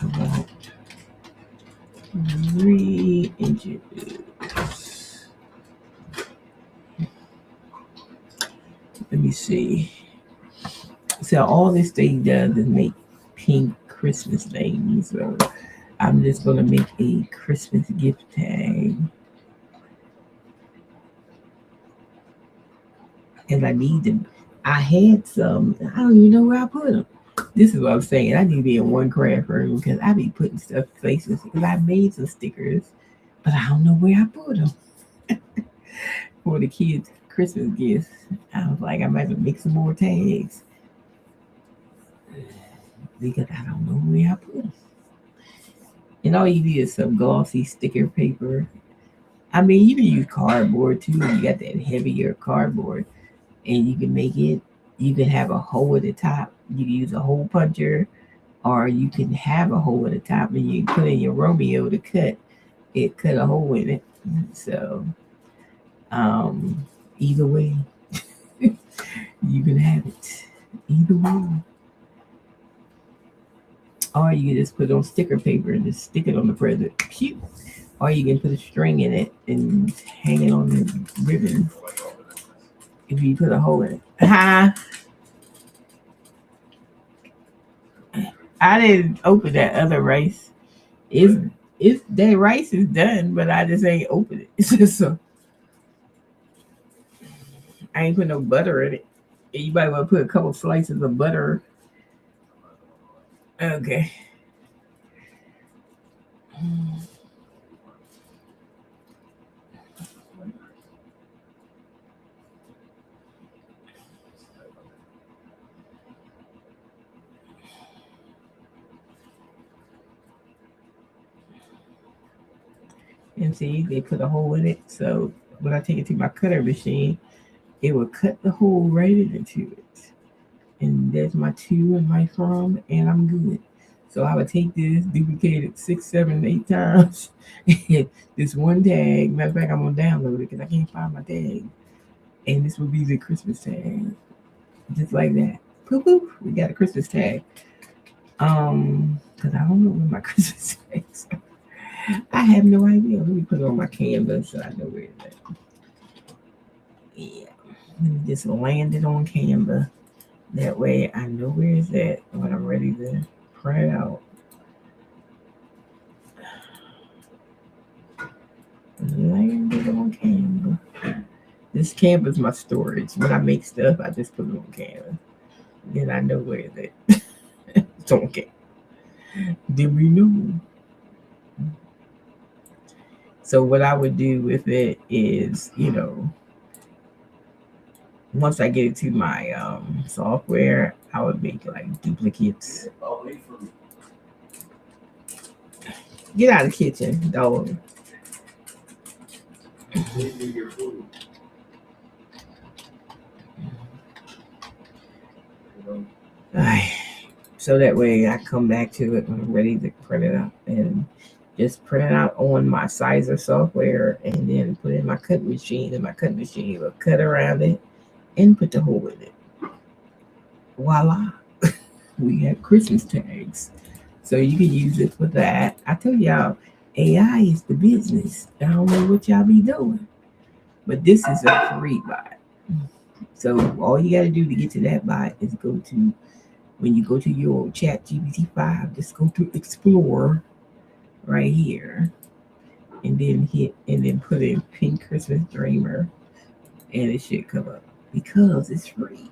About 3 inches. Let me see. So all this thing does is make pink Christmas things. So I'm just gonna make a Christmas gift tag. and I need them. I had some. I don't even know where I put them. This is what I'm saying. I need to be in one craft room because I be putting stuff places because I made some stickers, but I don't know where I put them for the kids' Christmas gifts. I was like, I might have to make some more tags because I don't know where I put them. And all you need is some glossy sticker paper. I mean, you can use cardboard too. You got that heavier cardboard, and you can make it. You can have a hole at the top. You can use a hole puncher, or you can have a hole at the top, and you can put in your Romeo to cut it. Cut a hole in it. So, um, either way, you can have it. Either way, or you can just put it on sticker paper and just stick it on the present. Pew. Or you can put a string in it and hang it on the ribbon if you put a hole in it. Huh? I didn't open that other rice. It's that rice is done, but I just ain't open it. So I ain't put no butter in it. You might want to put a couple slices of butter. Okay. And see, they put a hole in it. So when I take it to my cutter machine, it will cut the hole right into it. And there's my to and my from, and I'm good. So I would take this, duplicate it 6, 7, 8 times. This one tag. Matter of fact, I'm gonna download it because I can't find my tag. And this will be the Christmas tag, just like that. Poof, poof. We got a Christmas tag. Because I don't know where my Christmas tags are. I have no idea. Let me put it on my canvas so I know where it's at. Yeah. Let me just land it on Canva. That way I know where it's at when I'm ready to print it out. Land it on Canva. This Canva is my storage. When I make stuff, I just put it on Canva. Then I know where it's at. It's on Canva. Did we know? So what I would do with it is, once I get it to my software, I would make like duplicates. Get out of the kitchen, dog. Alright. So that way I come back to it when I'm ready to print it out and just print it out on my Sizer software and then put it in my cutting machine, and my cutting machine will cut around it and put the hole in it. Voila. We have Christmas tags. So you can use it for that. I tell y'all, AI is the business. I don't know what y'all be doing. But this is a free bot. So all you gotta do to get to that bot is go to, when you go to your chat GPT 5, just go to explore right here and then put in Pink Christmas Dreamer and it should come up because it's free.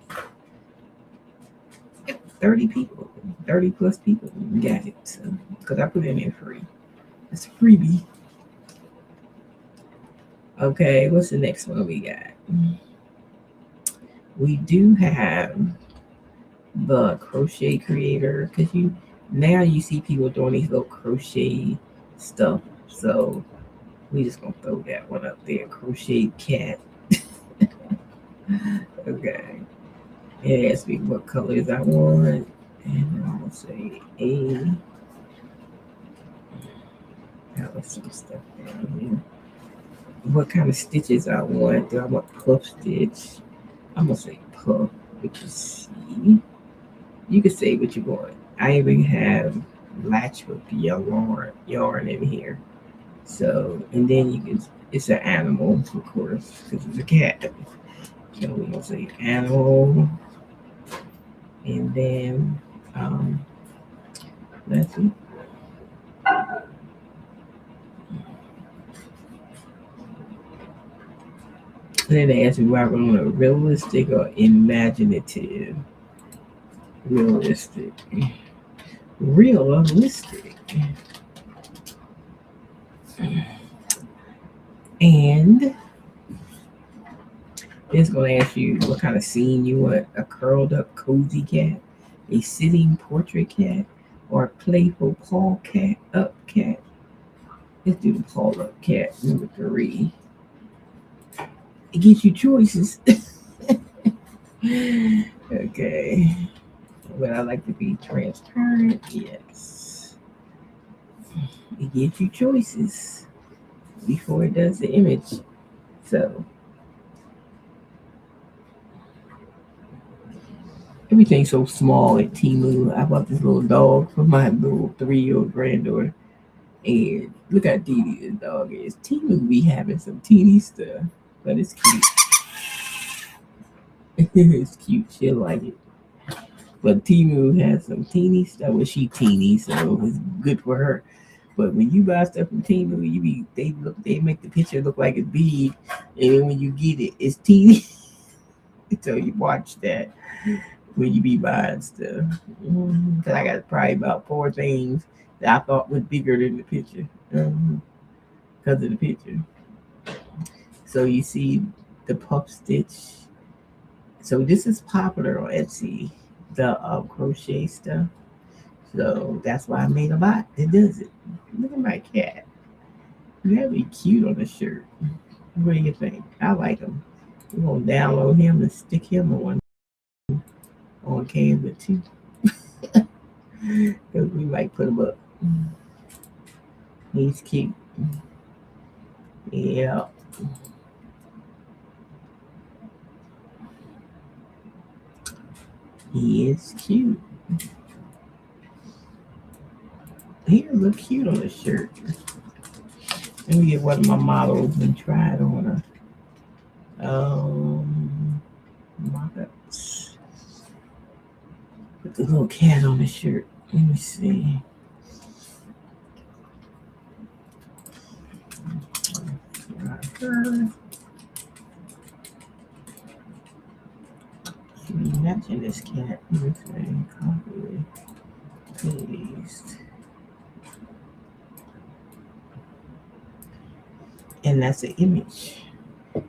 30 people, 30 plus people got it. So because I put it in free. It's a freebie. Okay, what's the next one we got? We do have the crochet creator because you see people doing these little crochet stuff. So we just gonna throw that one up there. Crochet cat. Okay. It asks me what colors I want. And I'm gonna say A. That was some stuff down here. What kind of stitches I want? Do I want puff stitch? I'm gonna say puff, which is C. You can say what you want. I even have latchhook yarn in here. So, and then it's an animal, of course, because it's a cat. So we're gonna say animal, and then that's it. And then they asked me why I want a realistic or imaginative. Realistic. Realistic. And it's going to ask you what kind of scene you want: a curled up, cozy cat, a sitting portrait cat, or a playful paw cat up cat. Let's do the paw up cat, number 3. It gives you choices. Okay. Would I like to be transparent? Yes. It gives you choices before it does the image. So everything's so small at Timu. I bought this little dog for my little 3-year-old granddaughter. And look how teeny this dog is. Timu be having some teeny stuff, but it's cute. It's cute. She'll like it. But Timu has some teeny stuff. Well, she teeny, so it's good for her. But when you buy stuff from Timu, they make the picture look like it's big, and then when you get it, it's teeny. So you watch that when you be buying stuff. Cause I got probably about 4 things that I thought was bigger than the picture, because of the picture. So you see the puff stitch. So this is popular on Etsy, the crochet stuff. So that's why I made a bot that does it. Look at my cat. That'd be cute on a shirt. What do you think? I like him. We're gonna download him and stick him on Canva too. Because we might put him up. He's cute. Yeah. He is cute. He look cute on a shirt. Let me get one of my models and try it on a mock-ups. Put the little cat on the shirt. Let me see. Imagine this cat. Copy, paste. And that's an image.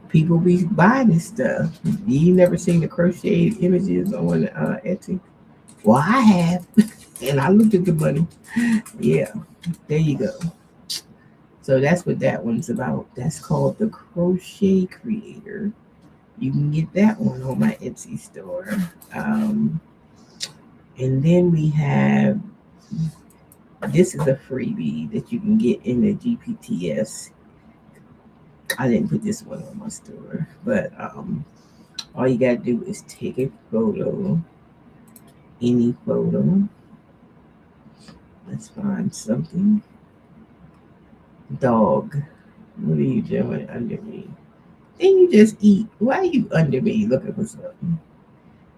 People be buying this stuff. You never seen the crocheted images on Etsy? Well, I have, and I looked at the money. Yeah, there you go. So that's what that one's about. That's called the Crochet Creator. You can get that one on my Etsy store. And then we have, this is a freebie that you can get in the GPTS. I didn't put this one on my store, but all you gotta do is take a photo, any photo. Let's find something. Dog. What are you doing under me? Then you just eat. Why are you under me looking for something?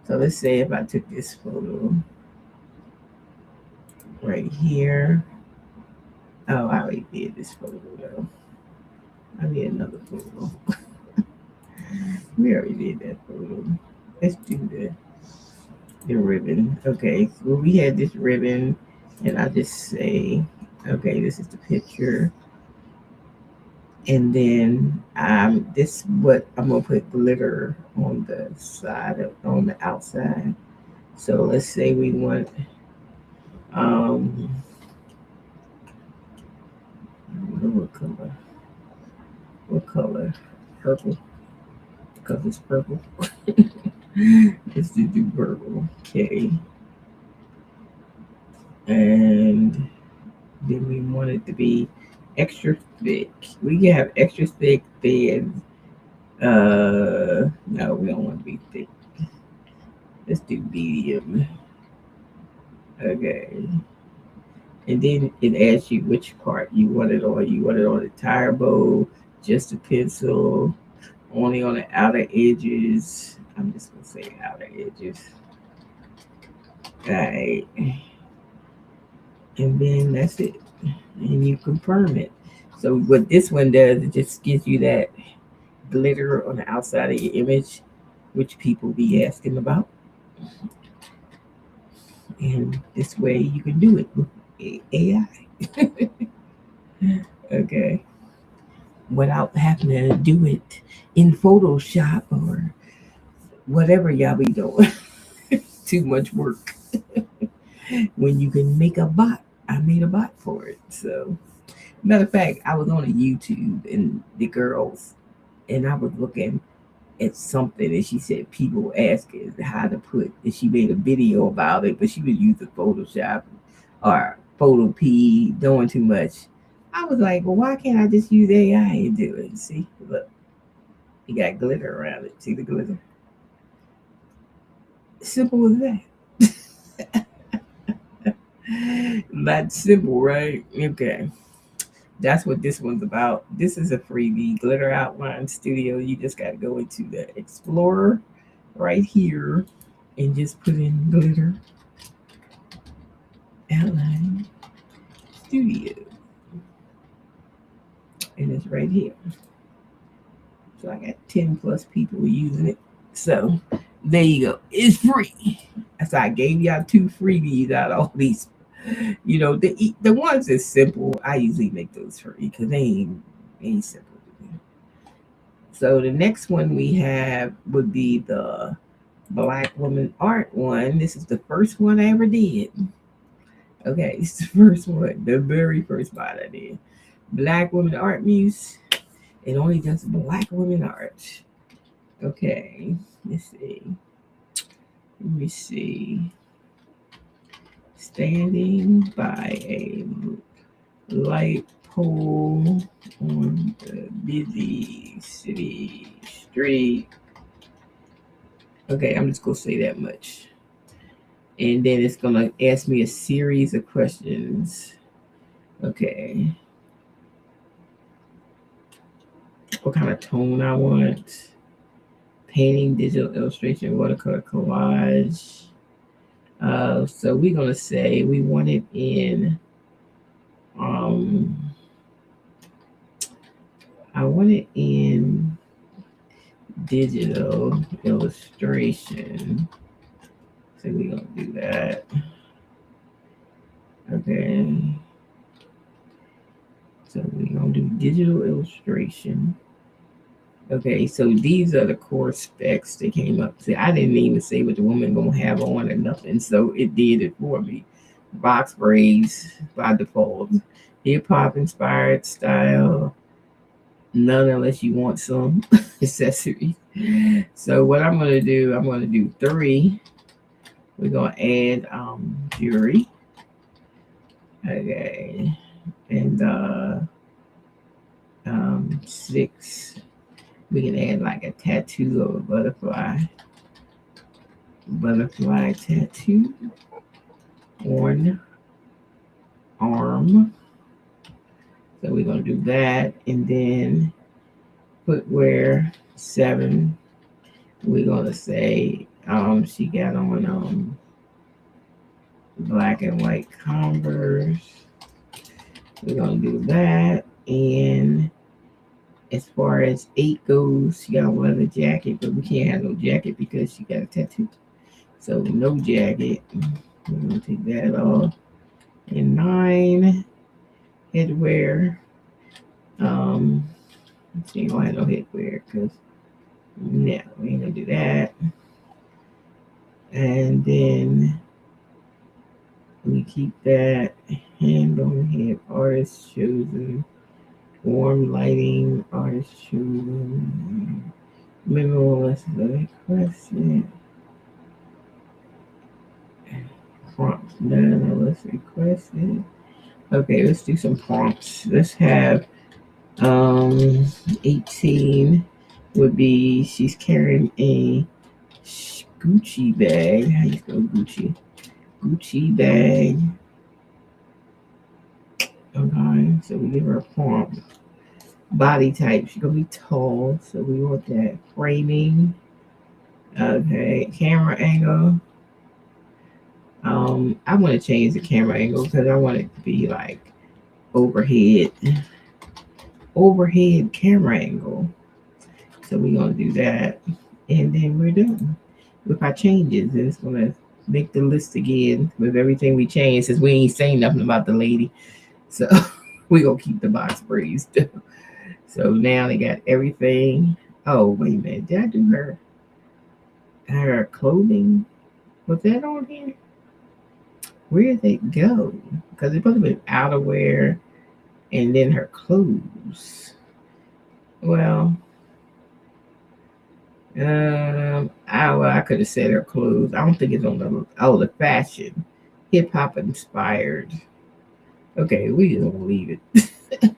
So let's say if I took this photo right here. Oh, I already did this photo though. I need another photo. We already did that photo. Let's do the ribbon. Okay, so we had this ribbon, and I just say, okay, this is the picture. And then this what I'm gonna put glitter on the side on the outside. So let's say we want what color? What color? Purple. Because it's purple. Let's do purple. Okay. And then we want it to be extra thick. We can have extra thick, thin. No, we don't want to be thick. Let's do medium. Okay. And then it asks you which part you want it on. You want it on the tire bowl, just a pencil, only on the outer edges. I'm just gonna say outer edges. Right. And then that's it. And you confirm it. So what this one does, it just gives you that glitter on the outside of your image, which people be asking about. And this way you can do it with AI. Okay. Without having to do it in Photoshop or whatever y'all be doing. Too much work. When you can make a bot. I made a bot for it. So matter of fact, I was on a YouTube and the girls and I was looking at something and she said people asking how to put and she made a video about it, but she was using Photoshop or Photo P doing too much. I was like, well, why can't I just use AI and do it? See, look, you got glitter around it. See the glitter? Simple as that. That's simple, right? Okay. That's what this one's about. This is a freebie, Glitter Outline Studio. You just got to go into the Explorer right here and just put in Glitter Outline Studio. And it's right here. So I got 10 plus people using it. So there you go. It's free. So I gave y'all 2 freebies out of all these. You know, the ones that's simple, I usually make those free because they ain't simple. So the next one we have would be the Black Woman Art one. This is the first one I ever did. Okay, it's the first one, the very first one I did. Black Woman Art Muse. It only does Black women art. Okay, let's see. Let me see. Standing by a light pole on the busy city street. Okay, I'm just gonna say that much. And then it's gonna ask me a series of questions. Okay. What kind of tone I want. Painting, digital illustration, watercolor, collage. So we're gonna say we want it in I want it in digital illustration. So we're gonna do that. Okay. So we're gonna do digital illustration. Okay, so these are the core specs that came up. See, I didn't even say what the woman gonna have on or nothing, so it did it for me. Box braids by default, hip hop inspired style. None unless you want some accessories. So what I'm gonna do 3. We're gonna add jewelry. Okay, and 6. We can add like a tattoo of a butterfly tattoo on arm. So we're gonna do that, and then footwear 7. We're gonna say she got on black and white Converse. We're gonna do that, and as far as 8 goes, she got a leather jacket, but we can't have no jacket because she got a tattoo. So no jacket. We're gonna take that off. And 9, headwear. She ain't gonna have no headwear because no, we ain't gonna do that. And then we keep that hand on head, artist chosen. Warm lighting, artist chosen. Minimalist requested. Prompts, minimalist requested. Okay, let's do some prompts. Let's have 18 would be she's carrying a Gucci bag. How you spell Gucci? Gucci bag. Okay, so we give her a prompt. Body type, she's gonna be tall, so we want that. Framing. Okay, camera angle. I want to change the camera angle because I want it to be like overhead camera angle. So we're gonna do that, and then we're done with our changes. And it's gonna make the list again with everything we changed, since we ain't saying nothing about the lady. So we gonna keep the box braids. So now they got everything. Oh wait a minute, did I do her clothing? Was that on here? Where did it go? Because it supposed to be outerwear and then her clothes. Well, I could have said her clothes. I don't think it's on the fashion, hip hop inspired. Okay, we just gonna leave it.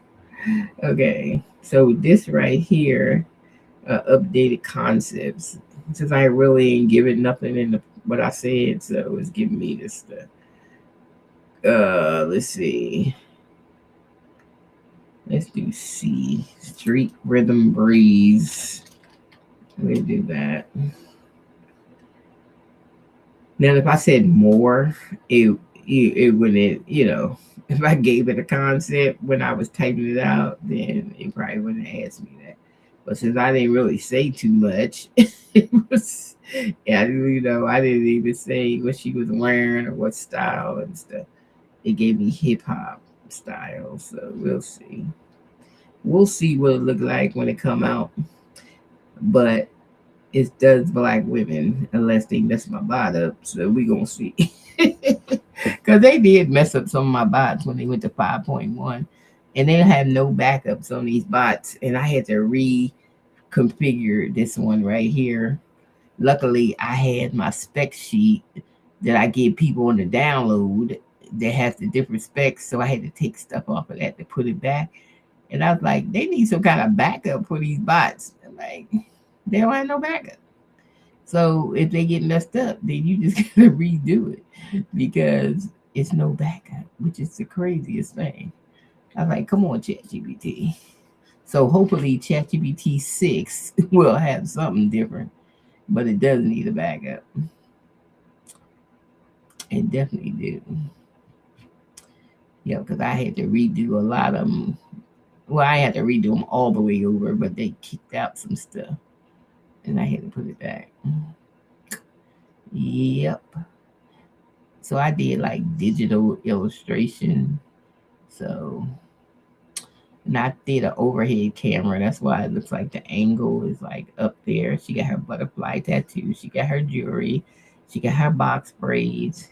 Okay, so this right here, updated concepts. Since I really ain't giving nothing in what I said, so it's giving me this stuff. Let's see. Let's do C. Street Rhythm Breeze. We'll do that. Now, if I said more, it wouldn't, if I gave it a concept when I was typing it out, then it probably wouldn't ask me that. But since I didn't really say too much, it was, yeah, I didn't even say what she was wearing or what style and stuff. It gave me hip hop style, so we'll see. We'll see what it look like when it come out. But it does black women unless they mess my bot up. So we gonna see. Because they did mess up some of my bots when they went to 5.1. And they have no backups on these bots. And I had to reconfigure this one right here. Luckily, I had my spec sheet that I give people on the download that has the different specs. So I had to take stuff off of that to put it back. And I was like, they need some kind of backup for these bots. I'm like, they don't have no backup. So if they get messed up, then you just gotta redo it because it's no backup, which is the craziest thing. I was like, come on, ChatGPT. So hopefully ChatGPT 6 will have something different, but it does need a backup. It definitely do. Yeah, because I had to redo a lot of them. Well, I had to redo them all the way over, but they kicked out some stuff. And I had to put it back. Yep. So I did like digital illustration. So, and I did an overhead camera. That's why it looks like the angle is like up there. She got her butterfly tattoo. She got her jewelry. She got her box braids.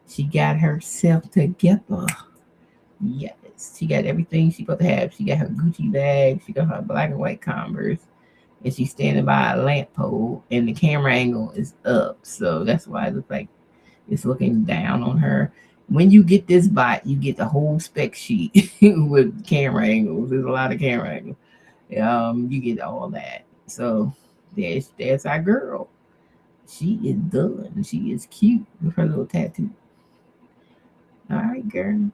She got herself together. Yes. She got everything she's supposed to have. She got her Gucci bag. She got her black and white Converse. And she's standing by a lamp pole, and the camera angle is up. So that's why it looks like it's looking down on her. When you get this bot, you get the whole spec sheet with camera angles. There's a lot of camera angles. You get all that. So there's our girl. She is done. She is cute with her little tattoo. All right, girl.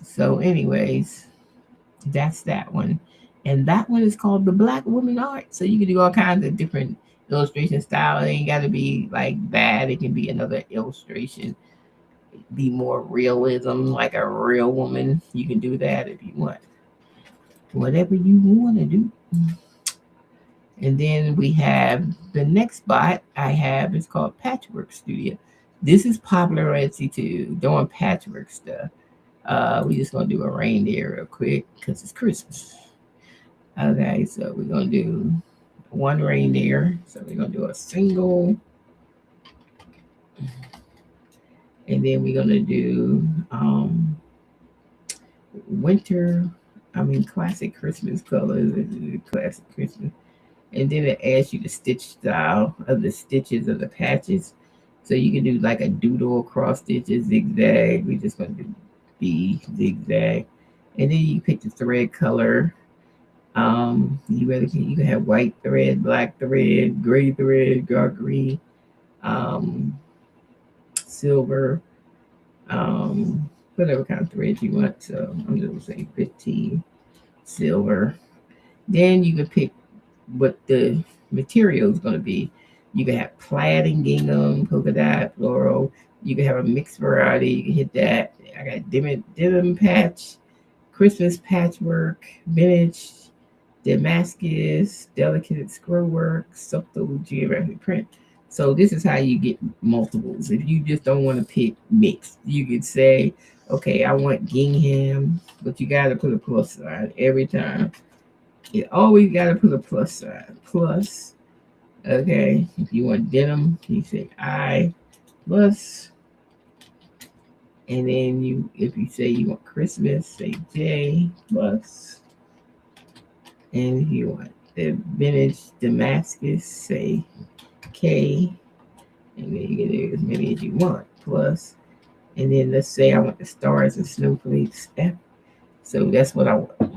So, anyways, that's that one. And that one is called the Black Woman Art. So you can do all kinds of different illustration style. It ain't got to be like bad. It can be another illustration. Be more realism, like a real woman. You can do that if you want. Whatever you want to do. And then we have the next bot I have is called Patchwork Studio. This is popular on Etsy too, doing patchwork stuff. We just gonna do a reindeer real quick because it's Christmas. Okay, so we're gonna do one reindeer. So we're gonna do a single, and then we're gonna do classic Christmas colors. Classic Christmas, and then it asks you the stitch style of the stitches of the patches. So you can do like a doodle, cross stitches, zigzag. We're just gonna do the zigzag, and then you pick the thread color. You can have white thread, black thread, gray thread, dark green, silver, whatever kind of thread you want. So I'm just gonna say 15 silver. Then you can pick what the material is gonna be. You can have plaid and gingham, polka dot, floral. You can have a mixed variety. You can hit that. I got denim patch, Christmas patchwork, vintage, Damascus, delicate scrollwork, subtle geographic print. So this is how you get multiples. If you just don't want to pick mixed, you could say, okay, I want gingham, but you got to put a plus sign every time. You always got to put a plus sign. Plus, okay. If you want denim, you say I plus, and then if you say you want Christmas, say J plus, and if you want the vintage Damascus, say K, and then you can do as many as you want plus, and then let's say I want the stars and snowflakes F. So that's what I want.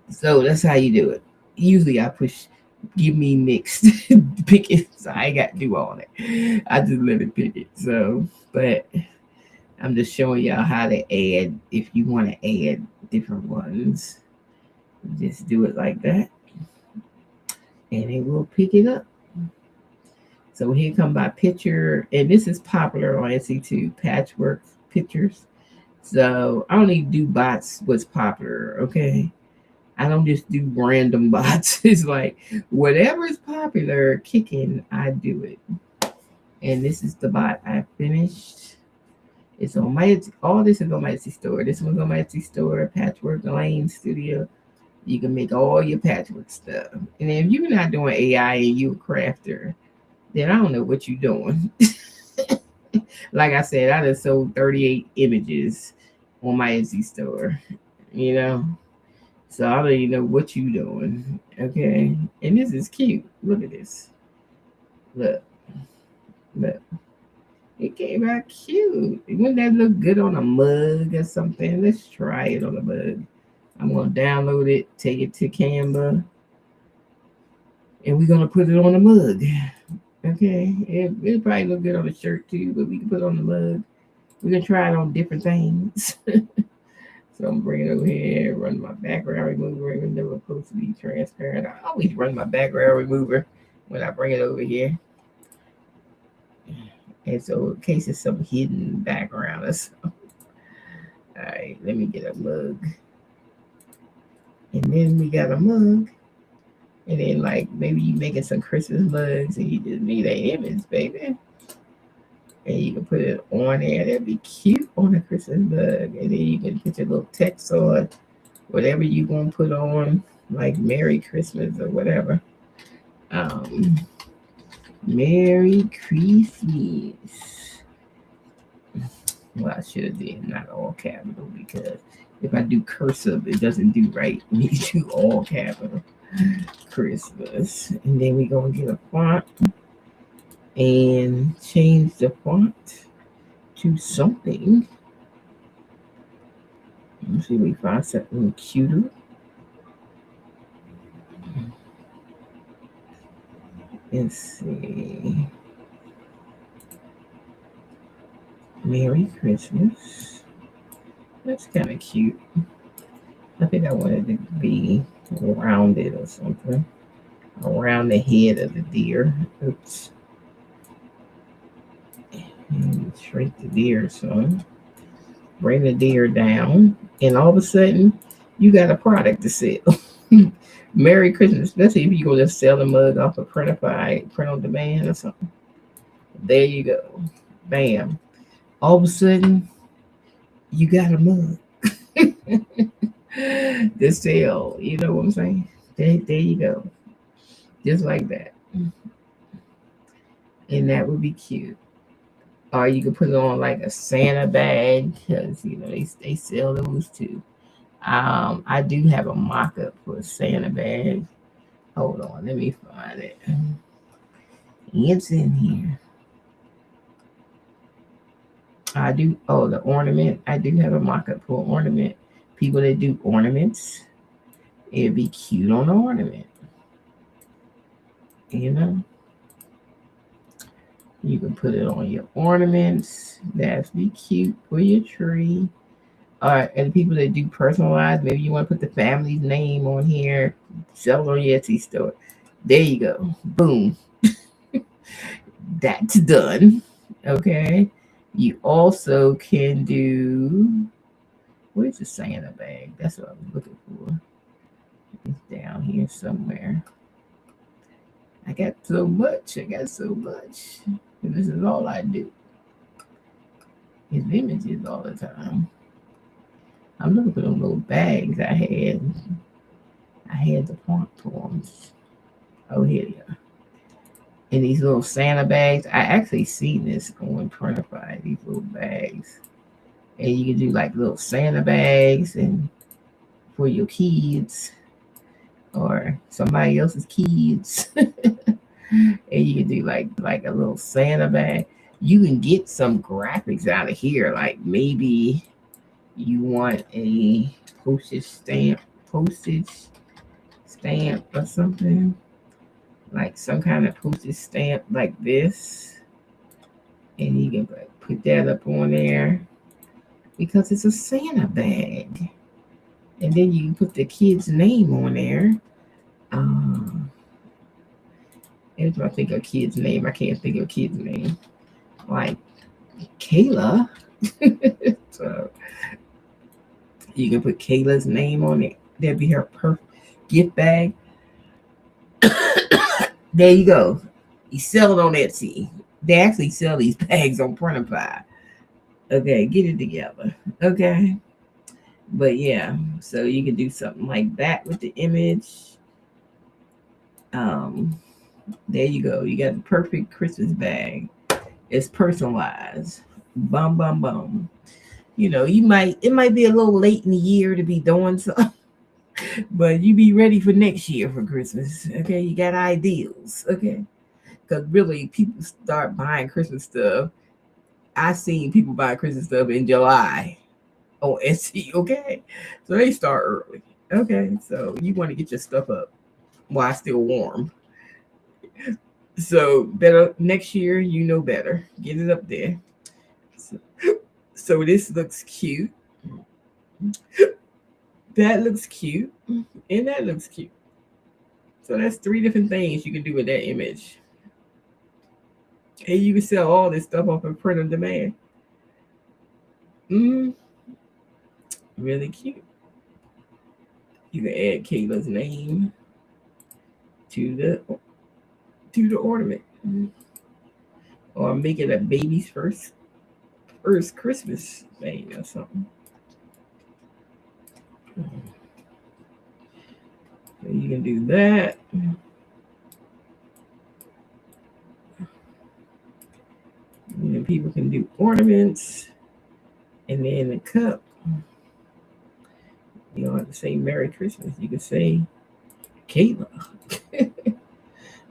So that's how you do it. Usually I push give me mixed pick it. So I ain't got to do all that. I just let it pick it. So but I'm just showing y'all how to add if you want to add different ones. Just do it like that. And it will pick it up. So here come my picture. And this is popular on Etsy too, patchwork pictures. So I only do bots what's popular, okay? I don't just do random bots. It's like whatever is popular, kicking, I do it. And this is the bot I finished. It's on my all this is on my Etsy store. This one's on my Etsy store, Patchwork Lane Studio. You can make all your patchwork stuff. And if you're not doing AI and you're a crafter, then I don't know what you're doing. Like I said, I just sold 38 images on my Etsy store, you know. So I don't even know what you doing. Okay. And this is cute. Look at this. Look. Look. It came out cute. Wouldn't that look good on a mug or something? Let's try it on a mug. I'm gonna download it, take it to Canva, and we're gonna put it on a mug. Okay. It'll probably look good on a shirt too, but we can put it on the mug. We're gonna try it on different things. So I'm bringing it over here, run my background remover. Even though it's supposed to be transparent, I always run my background remover when I bring it over here. And so in case it's some hidden background or something. All right, let me get a mug. And then we got a mug. And then like maybe you making some Christmas mugs and you just need an image, baby. And you can put it on there. That'd be cute on a Christmas mug. And then you can put your little text on whatever you want to put on, like Merry Christmas or whatever. Merry Christmas. Well, I should have did not all capital because if I do cursive, it doesn't do right. We do all capital. Christmas. And then we're going to get a font and change the font to something. Let's see if we find something cuter. Let's see. Merry Christmas. That's kind of cute. I think I wanted it to be rounded or something. Around the head of the deer. Oops. And shrink the deer some. Bring the deer down. And all of a sudden, you got a product to sell. Merry Christmas. Especially if you go just sell the mug off of Printify, print on demand or something. There you go. Bam. All of a sudden, you got a mug. To sell. You know what I'm saying? There you go. Just like that. And that would be cute. Or you could put it on like a Santa bag because you know they sell those too. I do have a mock-up for a Santa bag. Hold on, let me find it. It's in here. I do. Oh, the ornament. I do have a mock-up for ornament. People that do ornaments, it'd be cute on the ornament. You know. You can put it on your ornaments. That'd be cute for your tree. And the people that do personalized, maybe you want to put the family's name on here, sell it on your Etsy store. There you go. Boom. That's done. Okay. You also can do, where's the Santa bag? That's what I was looking for. It's down here somewhere. I got so much. And this is all I do. His images all the time. I'm looking for them little bags I had. I had the point poems. Oh, here they are. In these little Santa bags. I actually seen this on Printify, these little bags. And you can do like little Santa bags and for your kids or somebody else's kids. And you can do like a little Santa bag. You can get some graphics out of here. Like maybe you want a postage stamp or something. Like some kind of postage stamp like this. And you can put that up on there because it's a Santa bag. And then you can put the kid's name on there. If I think of kid's name, I can't think of kid's name. Like Kayla. So you can put Kayla's name on it. That'd be her perfect gift bag. There you go. You sell it on Etsy. They actually sell these bags on Printify. Okay, get it together. Okay. But yeah, so you can do something like that with the image. There you go. You got the perfect Christmas bag. It's personalized. Bum bum bum. You know, it might be a little late in the year to be doing something, but you be ready for next year for Christmas. Okay, you got ideals. Okay, because really people start buying Christmas stuff. I seen people buy Christmas stuff in July on Etsy. Okay, so they start early. Okay, so you want to get your stuff up while it's still warm. So better next year, you know better. Get it up there. So, so this looks cute. That looks cute. And that looks cute. So that's 3 different things you can do with that image. And you can sell all this stuff off of print on demand. Really cute. You can add Kayla's name to the ornament. Or make it a baby's first Christmas thing or something. So you can do that. And then people can do ornaments. And then the cup. You don't have to say Merry Christmas. You can say Kayla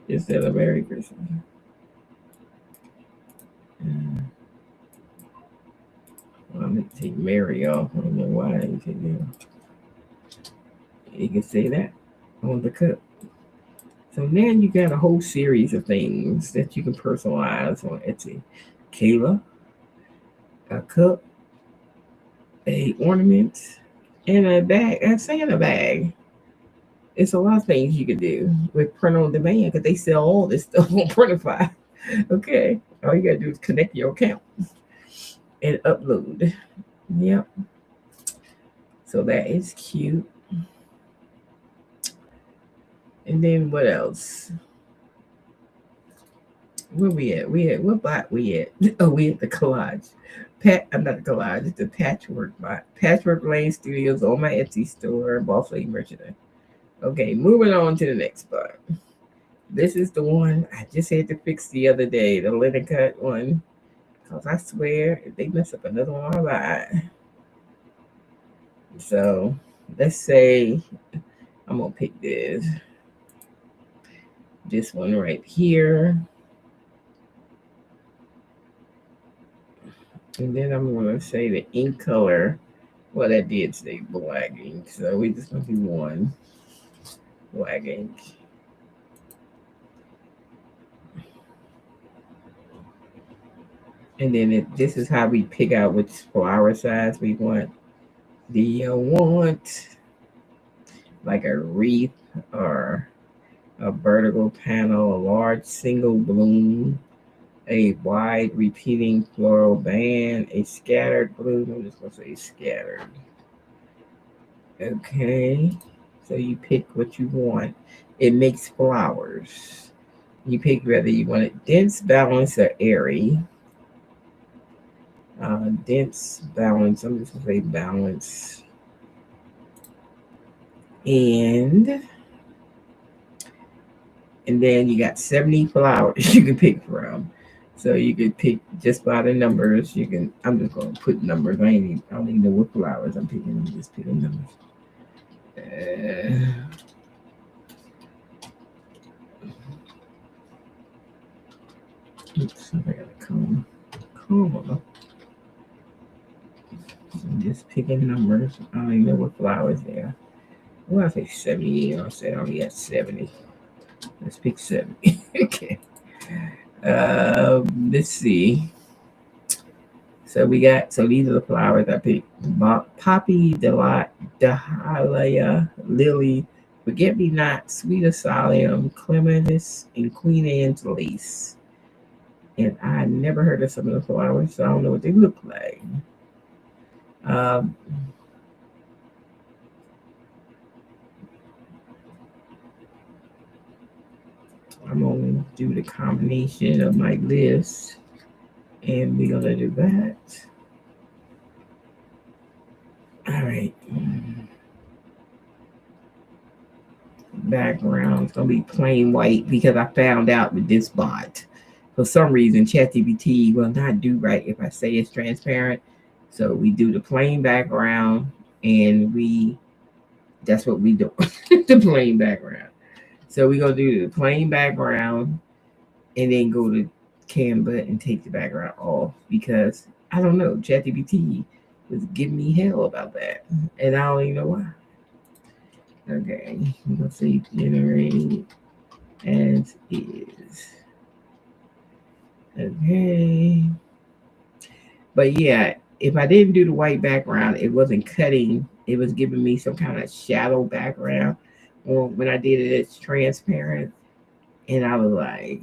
instead of Merry Christmas. Well, I'm going to take Mary off. I don't know why I didn't take that off. You can say that on the cup. So now you got a whole series of things that you can personalize on Etsy. Kayla, a cup, a ornament, and a bag, a Santa bag. It's a lot of things you can do with print on demand because they sell all this stuff on Printify. Okay, all you gotta do is connect your account and upload. Yep. So that is cute. And then what else? Where we at? What bot we at? Oh, we at the collage. I'm not the collage. It's the patchwork bot. Patchwork Lane Studios on my Etsy store. Boss Lady Merchandise. Okay, moving on to the next part. This is the one I just had to fix the other day, the linen cut one. Because I swear, if they mess up another one, I'll buy it. So, let's say I'm going to pick this one right here. And then I'm going to say the ink color. Well, that did say black ink. So, we just going to do one. Black ink. And then this is how we pick out which flower size we want. Do you want like a wreath or a vertical panel, a large single bloom, a wide repeating floral band, a scattered bloom? I'm just going to say scattered. Okay. So you pick what you want. It makes flowers. You pick whether you want it dense, balanced, or airy. Dense, balanced. I'm just gonna say balance. And then you got 70 flowers you can pick from. So you could pick just by the numbers. You can. I'm just gonna put numbers. I don't even know what flowers I'm picking. I'm just picking numbers. Oops, I got a comma. I'm just picking numbers. I don't even know what flowers there. Well, I say 70. I'll say I only got 70. Let's pick 70. Okay. Let's see. So these are the flowers I picked: poppy, dahlia, lily, forget me not, sweet azaleum, clematis, and Queen Anne's lace. And I never heard of some of the flowers, so I don't know what they look like. Um, I'm gonna do the combination of my list, and we're gonna do that. All right. Background's gonna be plain white because I found out with this bot, for some reason, ChatGPT will not do right if I say it's transparent. So we do the plain background, and that's what we do, the plain background. So we're gonna do the plain background, and then go to Canva and take the background off because I don't know, ChatGPT was giving me hell about that, and I don't even know why. Okay, I'm gonna say generate as is. Okay. But yeah, if I didn't do the white background, it wasn't cutting. It was giving me some kind of shadow background. Or when I did it, it's transparent. And I was like,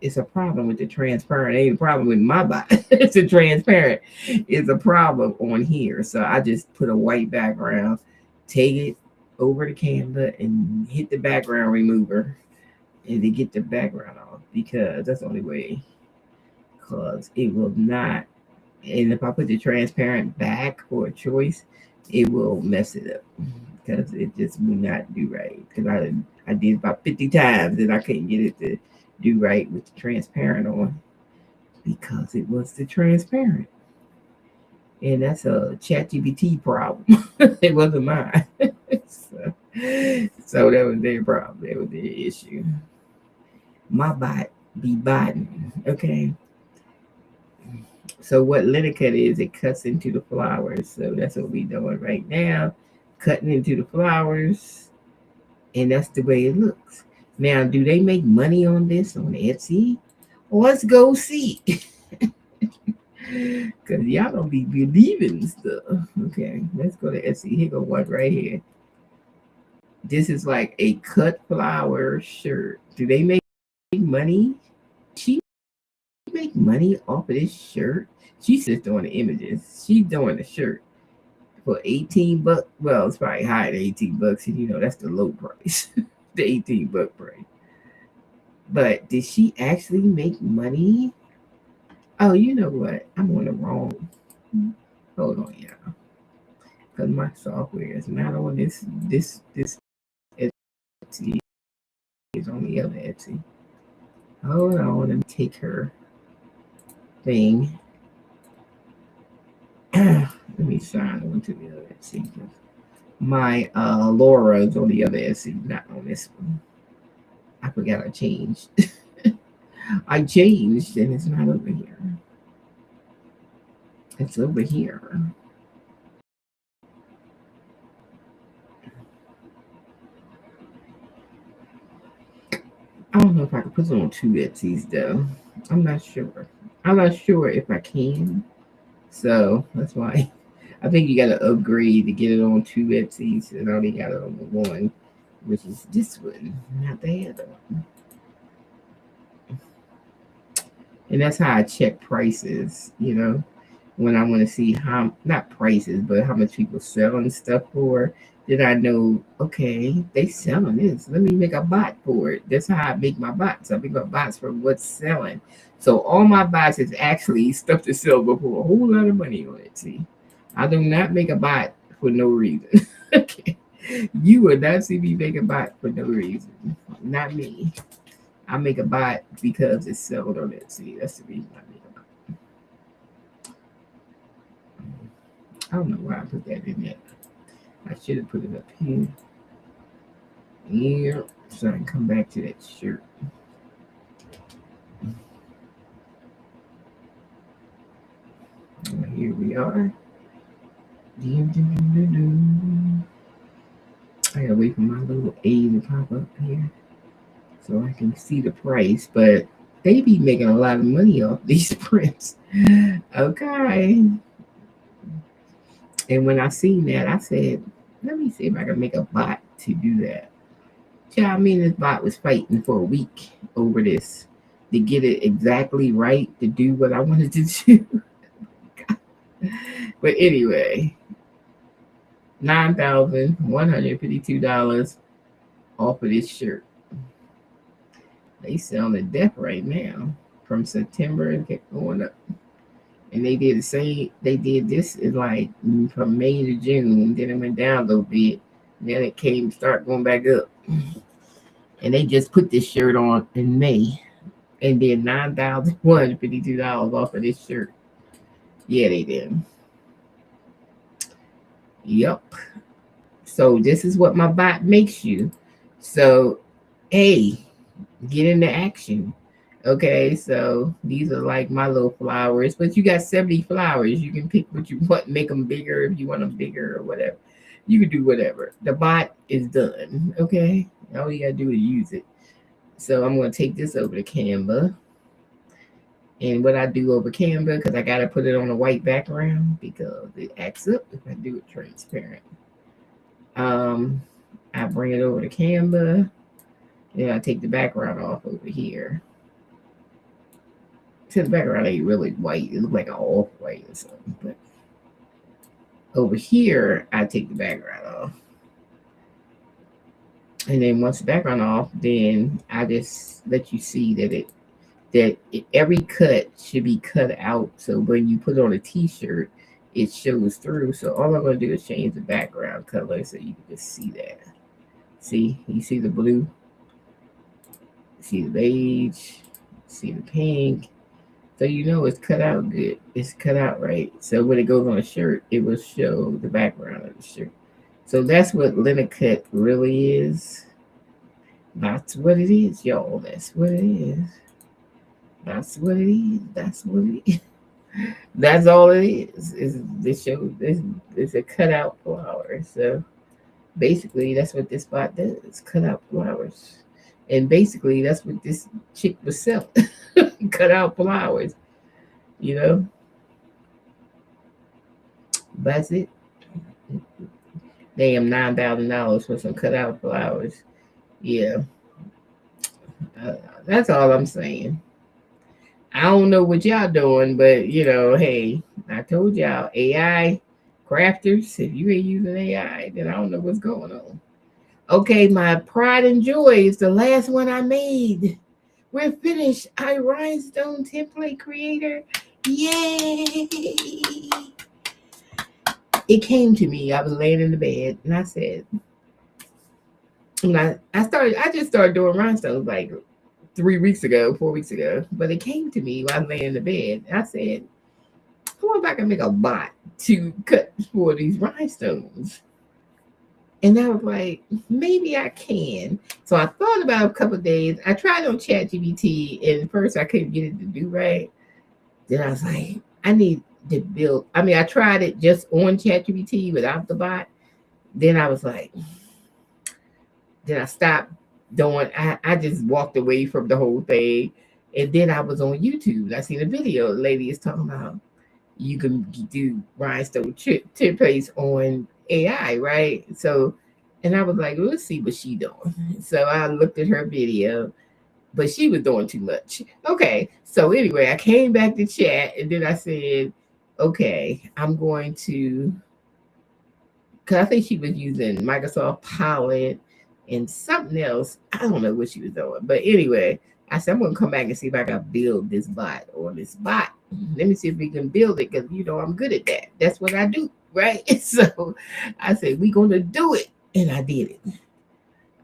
it's a problem with the transparent. It ain't a problem with my body. It's a transparent. It's a problem on here. So I just put a white background, take it over to Canva and hit the background remover and to get the background off because that's the only way. Because it will not, and if I put the transparent back for a choice, it will mess it up because it just will not do right. Because I did about 50 times and I couldn't get it to do right with the transparent on because it was the transparent. And that's a ChatGPT problem. It wasn't mine. So that was their problem. That was their issue. My bot be botting. Okay. So what linear cut is, it cuts into the flowers. So that's what we doing right now, cutting into the flowers, and that's the way it looks. Now, do they make money on this on Etsy? Let's go see. Cause y'all don't be believing stuff. Okay, let's go to Etsy. Here go one right here. This is like a cut flower shirt. Do they make money? She make money off of this shirt? She's just doing the images. She's doing the shirt for 18 bucks. Well, it's probably higher than 18 bucks. And that's the low price, the 18 buck price. But did she actually make money? Oh, you know what? I'm on the wrong. Hold on, y'all. Because my software is not on this Etsy. It's on the other Etsy. Hold on, let me take her thing. Let me sign on to the other Etsy. My Laura is on the other Etsy, not on this one. I forgot I changed. I changed and it's not over here. It's over here. I don't know if I can put it on two Etsy's though. I'm not sure. I'm not sure if I can. So that's why I think you got to upgrade to get it on two Etsy's, and I only got it on the one, which is this one, not the other one. And that's how I check prices, when I want to see how, not prices, but how much people selling stuff for. Then I know, okay, they selling this. Let me make a bot for it. That's how I make my bots. I make my bots from what's selling. So all my bots is actually stuff to sell for a whole lot of money on it. See, I do not make a bot for no reason. Okay, you would not see me make a bot for no reason. Not me. I make a bot because it's sold on Etsy. That's the reason I make a bot. I don't know why I put that in there. I should have put it up here. Here, so I can come back to that shirt. Here we are. I gotta wait for my little A to pop up here so I can see the price. But they be making a lot of money off these prints. Okay. And when I seen that, I said, let me see if I can make a bot to do that. Yeah, I mean, this bot was fighting for a week over this to get it exactly right to do what I wanted to do. But anyway, $9,152 off of this shirt. They selling to death right now from September and kept going up. And they did the same. They did this in like from May to June. Then it went down a little bit. Then it start going back up. And they just put this shirt on in May, and then $9,152 off of this shirt. Yeah, they did. Yep. So this is what my bot makes you. So, hey, get into action. Okay, so these are like my little flowers, but you got 70 flowers. You can pick what you want, make them bigger if you want them bigger or whatever. You can do whatever. The bot is done. Okay, all you gotta do is use it. So I'm gonna take this over to Canva. And what I do over Canva, because I gotta put it on a white background because it acts up if I do it transparent. I bring it over to Canva. Then I take the background off over here. So the background ain't really white. It looks like an off white or something. But over here, I take the background off. And then once the background off, then I just let you see that every cut should be cut out. So when you put it on a t-shirt, it shows through. So all I'm going to do is change the background color so you can just see that. See, you see the blue, see the beige, see the pink. So you know it's cut out good. It's cut out right. So when it goes on a shirt, it will show the background of the shirt. So that's what Linacut really is. That's what it is, y'all. That's what it is. That's what it is. That's what it is. That's all it is. Is this show? It's a cutout flower. So basically, that's what this bot does: cut out flowers. And basically, that's what this chick was selling: cut out flowers. You know, that's it. Damn, $9,000 for some cut out flowers. Yeah, that's all I'm saying. I don't know what y'all doing, but hey, I told y'all AI crafters. If you ain't using AI, then I don't know what's going on. Okay, my pride and joy is the last one I made. We're finished. I Rhinestone template creator. Yay! It came to me. I was laying in the bed and I said, I just started doing rhinestones like 4 weeks ago, but it came to me while I was laying in the bed. And I said, I wonder if I can make a bot to cut for these rhinestones. And I was like, maybe I can. So I thought about it a couple of days. I tried on ChatGPT, and first I couldn't get it to do right. Then I was like, I need to build. I mean, I tried it just on ChatGPT without the bot. Then I was like, then I stopped doing. I just walked away from the whole thing. And then I was on YouTube. I seen a video. The lady is talking about you can do rhinestone templates on AI, right? So, and I was like, let's see what she doing. So I looked at her video, but she was doing too much. Okay, so anyway, I came back to chat, and then I said, okay, I'm going to because I think she was using Microsoft Pilot and something else. I don't know what she was doing. But anyway, I said, I'm going to come back and see if I can build this bot or this bot. Let me see if we can build it because, I'm good at that. That's what I do, right? So I said, we're going to do it. And I did it.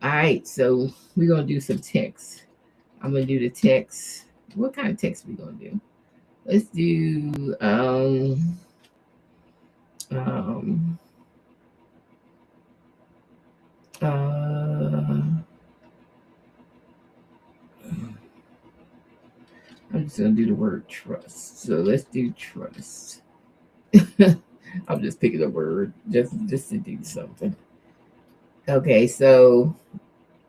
All right. So we're going to do some text. I'm going to do the text. What kind of text we going to do? Let's do I'm just gonna do the word trust. So let's do trust. I'm just picking a word just to do something. Okay, so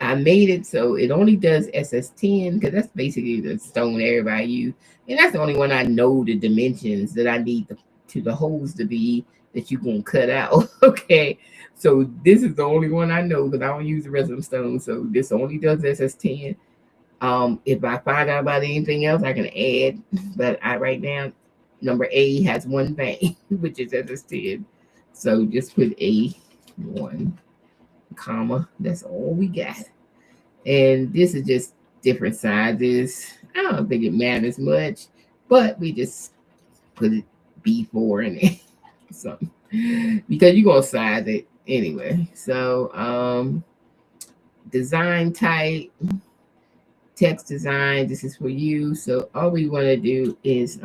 I made it so it only does SS10 because that's basically the stone everybody use, and that's the only one I know the dimensions that I need the holes to be that you're gonna cut out. Okay, so this is the only one I know because I don't use the rest of them stones. So this only does SS10. If I find out about anything else, I can add. But right now, number A has one thing, which is SS10. So just put A1, comma. That's all we got. And this is just different sizes. I don't think it matters much, but we just put it B4 in it. So because you're gonna size it anyway. So design type, text design, this is for you. So all we want to do is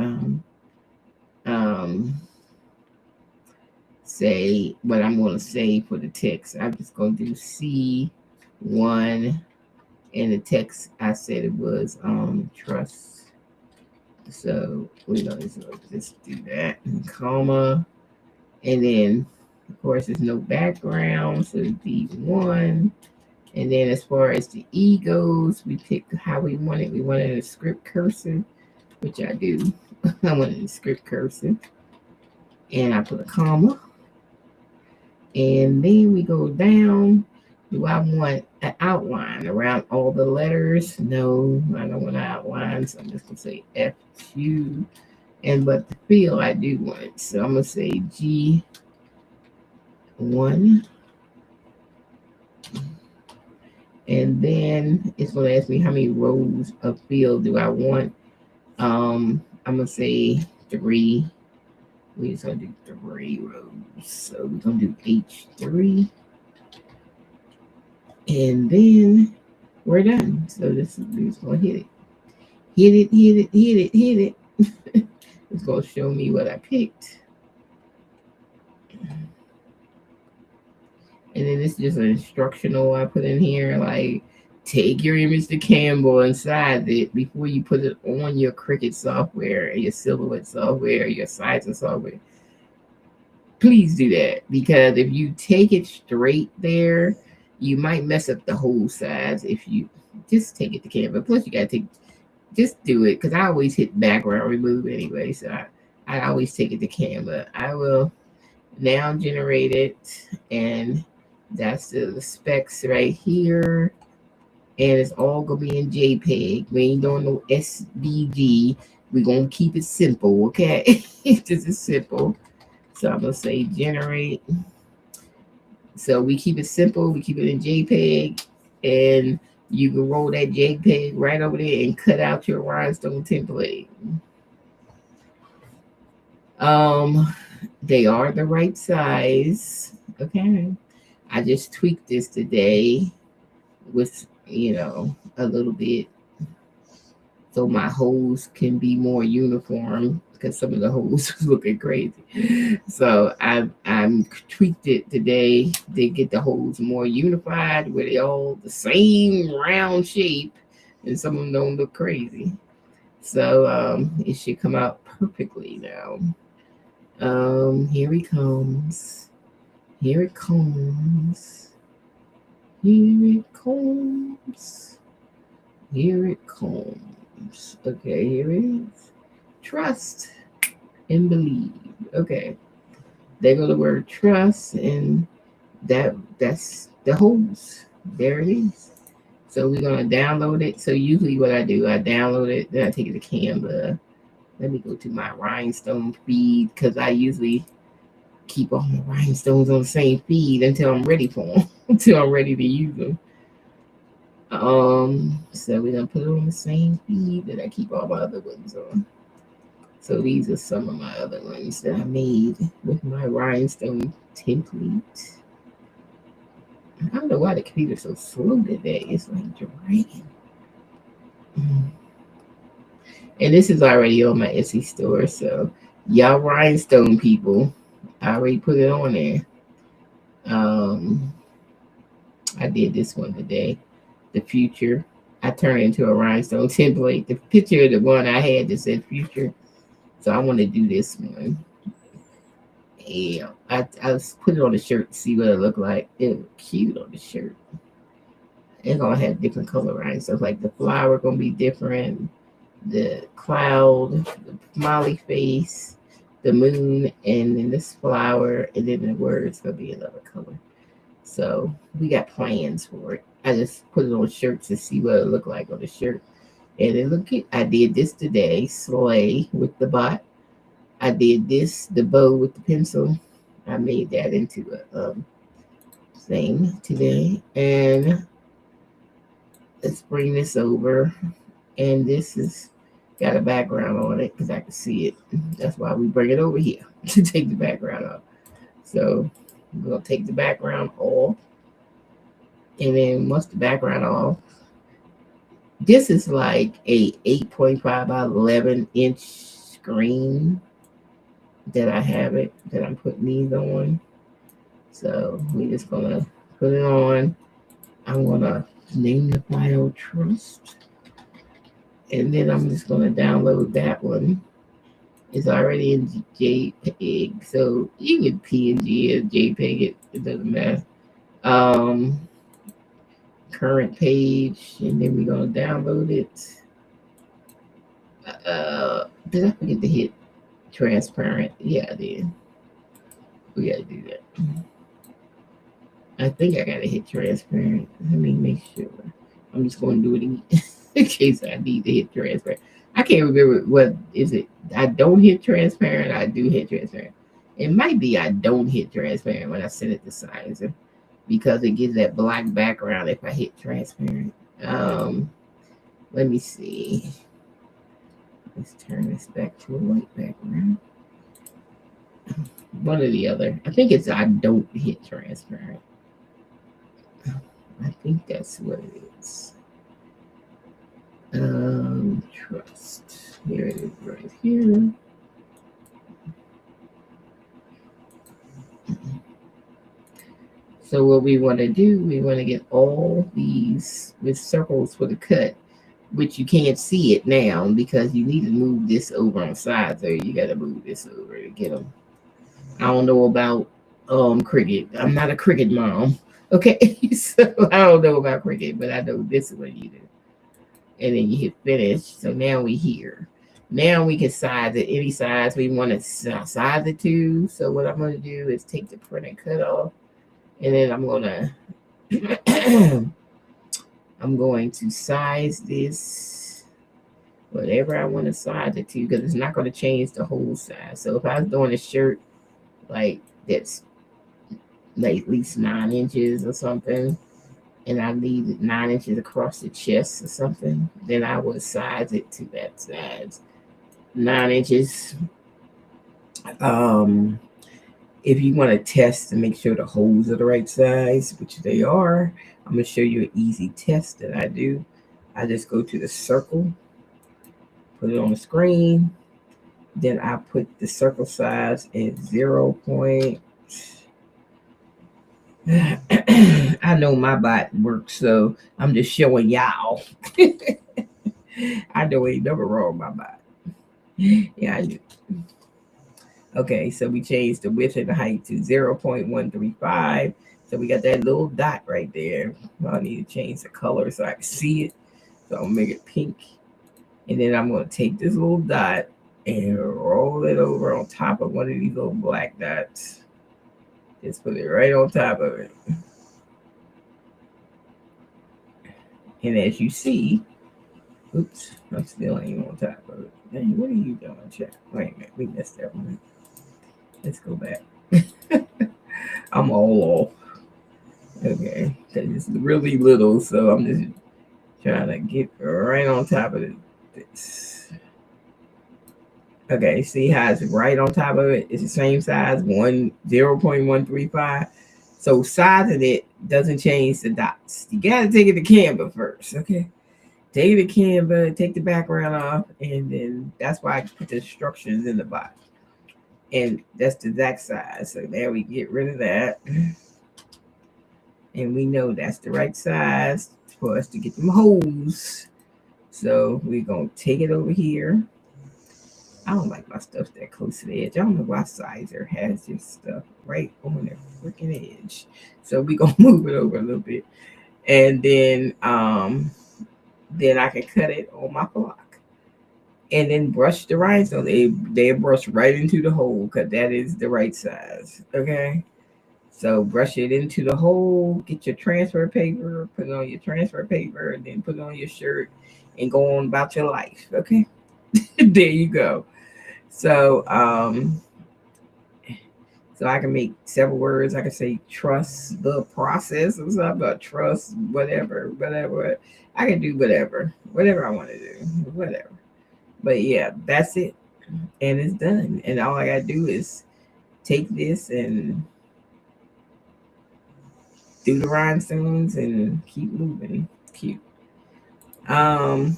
say what I'm going to say for the text. I'm just going to do C1, and the text I said it was trust. So we're going to just do that, and comma, and then of course there's no background, so D1. And then as far as the E goes, we pick how we want it. We want it in a script cursive, which I do. I want it in script cursive. And I put a comma. And then we go down. Do I want an outline around all the letters? No, I don't want an outline. So I'm just going to say F2. But the field I do want. So I'm going to say G1. And then it's going to ask me how many rows of field do I want. I'm going to say 3. We're just going to do 3 rows. So we're going to do H3. And then we're done. So we're just going to hit it. Hit it, hit it, hit it, hit it. It's going to show me what I picked. And then it's just an instructional I put in here, like take your image to Canva and size it before you put it on your Cricut software, your Silhouette software, your sizing software. Please do that, because if you take it straight there, you might mess up the whole size if you just take it to Canva. Plus, you got to just do it, because I always hit background remove anyway, so I always take it to Canva. I will now generate it, and that's the specs right here. And it's all going to be in JPEG. We ain't doing no SVG. We're going to keep it simple, okay? This is simple. So I'm going to say generate. So we keep it simple. We keep it in JPEG. And you can roll that JPEG right over there and cut out your rhinestone template. They are the right size. Okay. I just tweaked this today with, a little bit so my holes can be more uniform, because some of the holes was looking crazy. So I'm tweaked it today to get the holes more unified, where they all the same round shape and some of them don't look crazy. So it should come out perfectly now. Here he comes. Here it comes. Here it comes. Here it comes. Okay, here it is. Trust and believe. Okay. There go the word trust, and that's the hose. There it is. So we're gonna download it. So usually what I do, I download it, then I take it to Canva. Let me go to my rhinestone feed, because I usually keep all my rhinestones on the same feed until I'm ready for them, until I'm ready to use them. So we're gonna put it on the same feed that I keep all my other ones on. So these are some of my other ones that I made with my rhinestone template. I don't know why the computer's so slow today. It's like dragging. And this is already on my Etsy store, so y'all rhinestone people, I already put it on there. I did this one today. The future. I turned it into a rhinestone template. The picture of the one I had that said future. So I want to do this one. Yeah, I put it on the shirt to see what it looked like. It looked cute on the shirt. It's gonna have different color rhinestones. Like the flower gonna be different. The cloud, the smiley face, the moon, and then this flower, and then the words gonna be another color. So we got plans for it. I just put it on shirts to see what it looked like on the shirt. And it looked cute. I did this today, sleigh with the bot. I did this, the bow with the pencil. I made that into a thing today. And let's bring this over. And this is got a background on it because I can see it. That's why we bring it over here to take the background off. So I'm gonna take the background off. And then once the background off, this is like a 8.5 by 11 inch screen that I have it, that I'm putting these on. So we're just gonna put it on. I'm gonna name the file Trust. And then I'm just gonna download that one. It's already in JPEG, so you can PNG or JPEG, it doesn't matter. Current page, and then we're gonna download it. Did I forget to hit transparent? Yeah, I did. We gotta do that. I think I gotta hit transparent. Let me make sure. I'm just gonna do it again in case I need to hit transparent. I can't remember what is it. I don't hit transparent. I do hit transparent. It might be I don't hit transparent when I set it to size because it gives that black background if I hit transparent. Let me see. Let's turn this back to a white background. One or the other. I think it's I don't hit transparent. I think that's what it is. Trust. Here it is right here. So what we want to do, we want to get all these with circles for the cut, which you can't see it now because you need to move this over on sides, or you got to move this over to get them. I don't know about Cricut. I'm not a Cricut mom. Okay, so I don't know about Cricut, but I know this is what you do. And then you hit finish. So now we here. Now we can size it any size we want to size it to. So what I'm going to do is take the print and cut off, and then I'm going to size this whatever I want to size it to, because it's not going to change the whole size. So if I was doing a shirt like that's like at least 9 inches or something, and I need 9 inches across the chest or something, then I would size it to that size. 9 inches. If you want to test to make sure the holes are the right size, which they are, I'm going to show you an easy test that I do. I just go to the circle, put it on the screen, then I put the circle size at 0. I know my bot works, so I'm just showing y'all. I know ain't never wrong with my bot. Yeah, I do. Okay, so we changed the width and the height to 0.135. So we got that little dot right there. I need to change the color so I can see it. So I'll make it pink. And then I'm going to take this little dot and roll it over on top of one of these little black dots. Just put it right on top of it. And as you see, oops, I'm still ain't on top of it. Hey, what are you doing, Chuck? Wait a minute, we missed that one. Let's go back. I'm all off. Okay, because it's really little, so I'm just trying to get right on top of this. Okay, see how it's right on top of it? It's the same size, 0.135. So sizing it doesn't change the dots. You gotta take it to Canva first, okay? Take it to Canva, take the background off, and then that's why I put the instructions in the box. And that's the exact size. So there we get rid of that. And we know that's the right size for us to get them holes. So we're gonna take it over here. I don't like my stuff that close to the edge. I don't know why Sizer has this stuff right on the freaking edge. So we're gonna move it over a little bit. And then I can cut it on my block. And then brush the rhinestone. They brush right into the hole because that is the right size. Okay. So brush it into the hole, get your transfer paper, put it on your transfer paper, and then put it on your shirt and go on about your life. Okay. There you go. So so I can make several words. I can say trust the process or something, but trust whatever. I can do whatever I want to do, whatever. But yeah, that's it, and it's done. And all I gotta do is take this and do the rhinestones and keep moving. Cute. Um,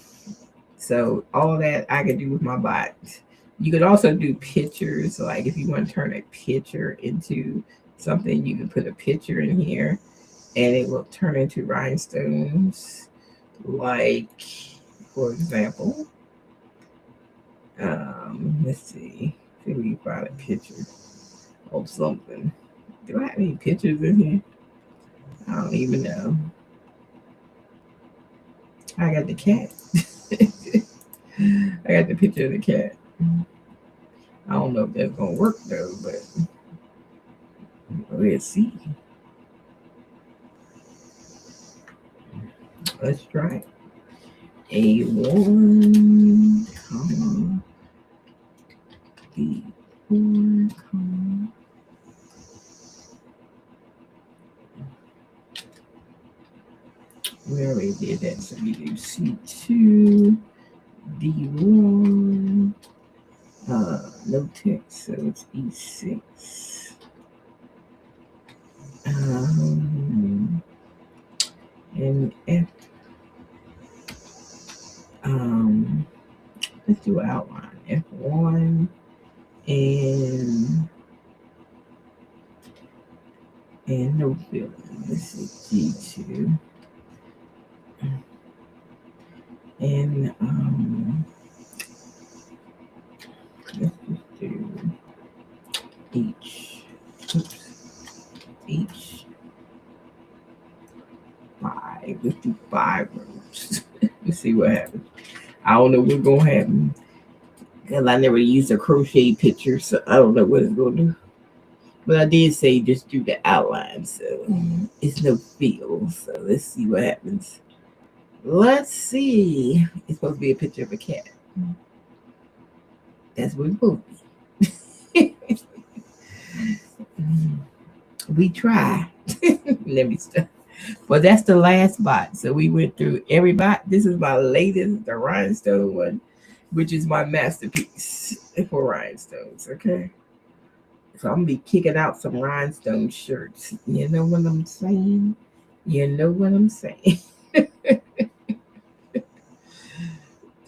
so all that I could do with my bot. You could also do pictures. Like if you want to turn a picture into something, you can put a picture in here and it will turn into rhinestones. Like, for example, let's see. See if we can find a picture of something. Do I have any pictures in here? I don't even know. I got the cat. I got the picture of the cat. I don't know if that's gonna work though, but let's see. Let's try it. A1, comma, B4, comma. We already did that, so we do C2, D1, no text, so it's E6. And F. Let's do an outline. F1 and no filling. This is G2. And let's just do H. H5. Let's do 5 rows. Let's see what happens. I don't know what's gonna happen because I never used a crochet picture, so I don't know what it's gonna do. But I did say just do the outline, so it's no feel. So let's see what happens. Let's see. It's supposed to be a picture of a cat. That's what it's supposed to be. We try. Let me stop. Well, that's the last bot. So we went through every bot. This is my latest, the rhinestone one, which is my masterpiece for rhinestones. Okay. So I'm gonna be kicking out some rhinestone shirts. You know what I'm saying? You know what I'm saying?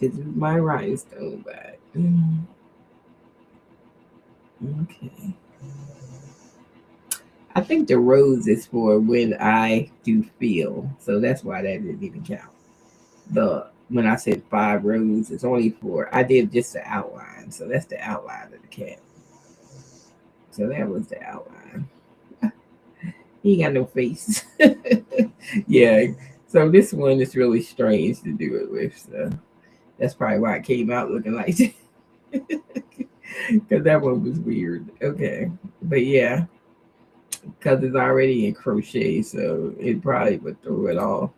This is my rhinestone bag. Okay. I think the rose is for when I do feel. So that's why that didn't even count. When I said 5 rows, it's only 4. I did just the outline. So that's the outline of the cat. So that was the outline. He ain't got no face. Yeah. So this one is really strange to do it with. So that's probably why it came out looking like that. Because that one was weird. Okay. But yeah. Because it's already in crochet. So it probably would throw it off.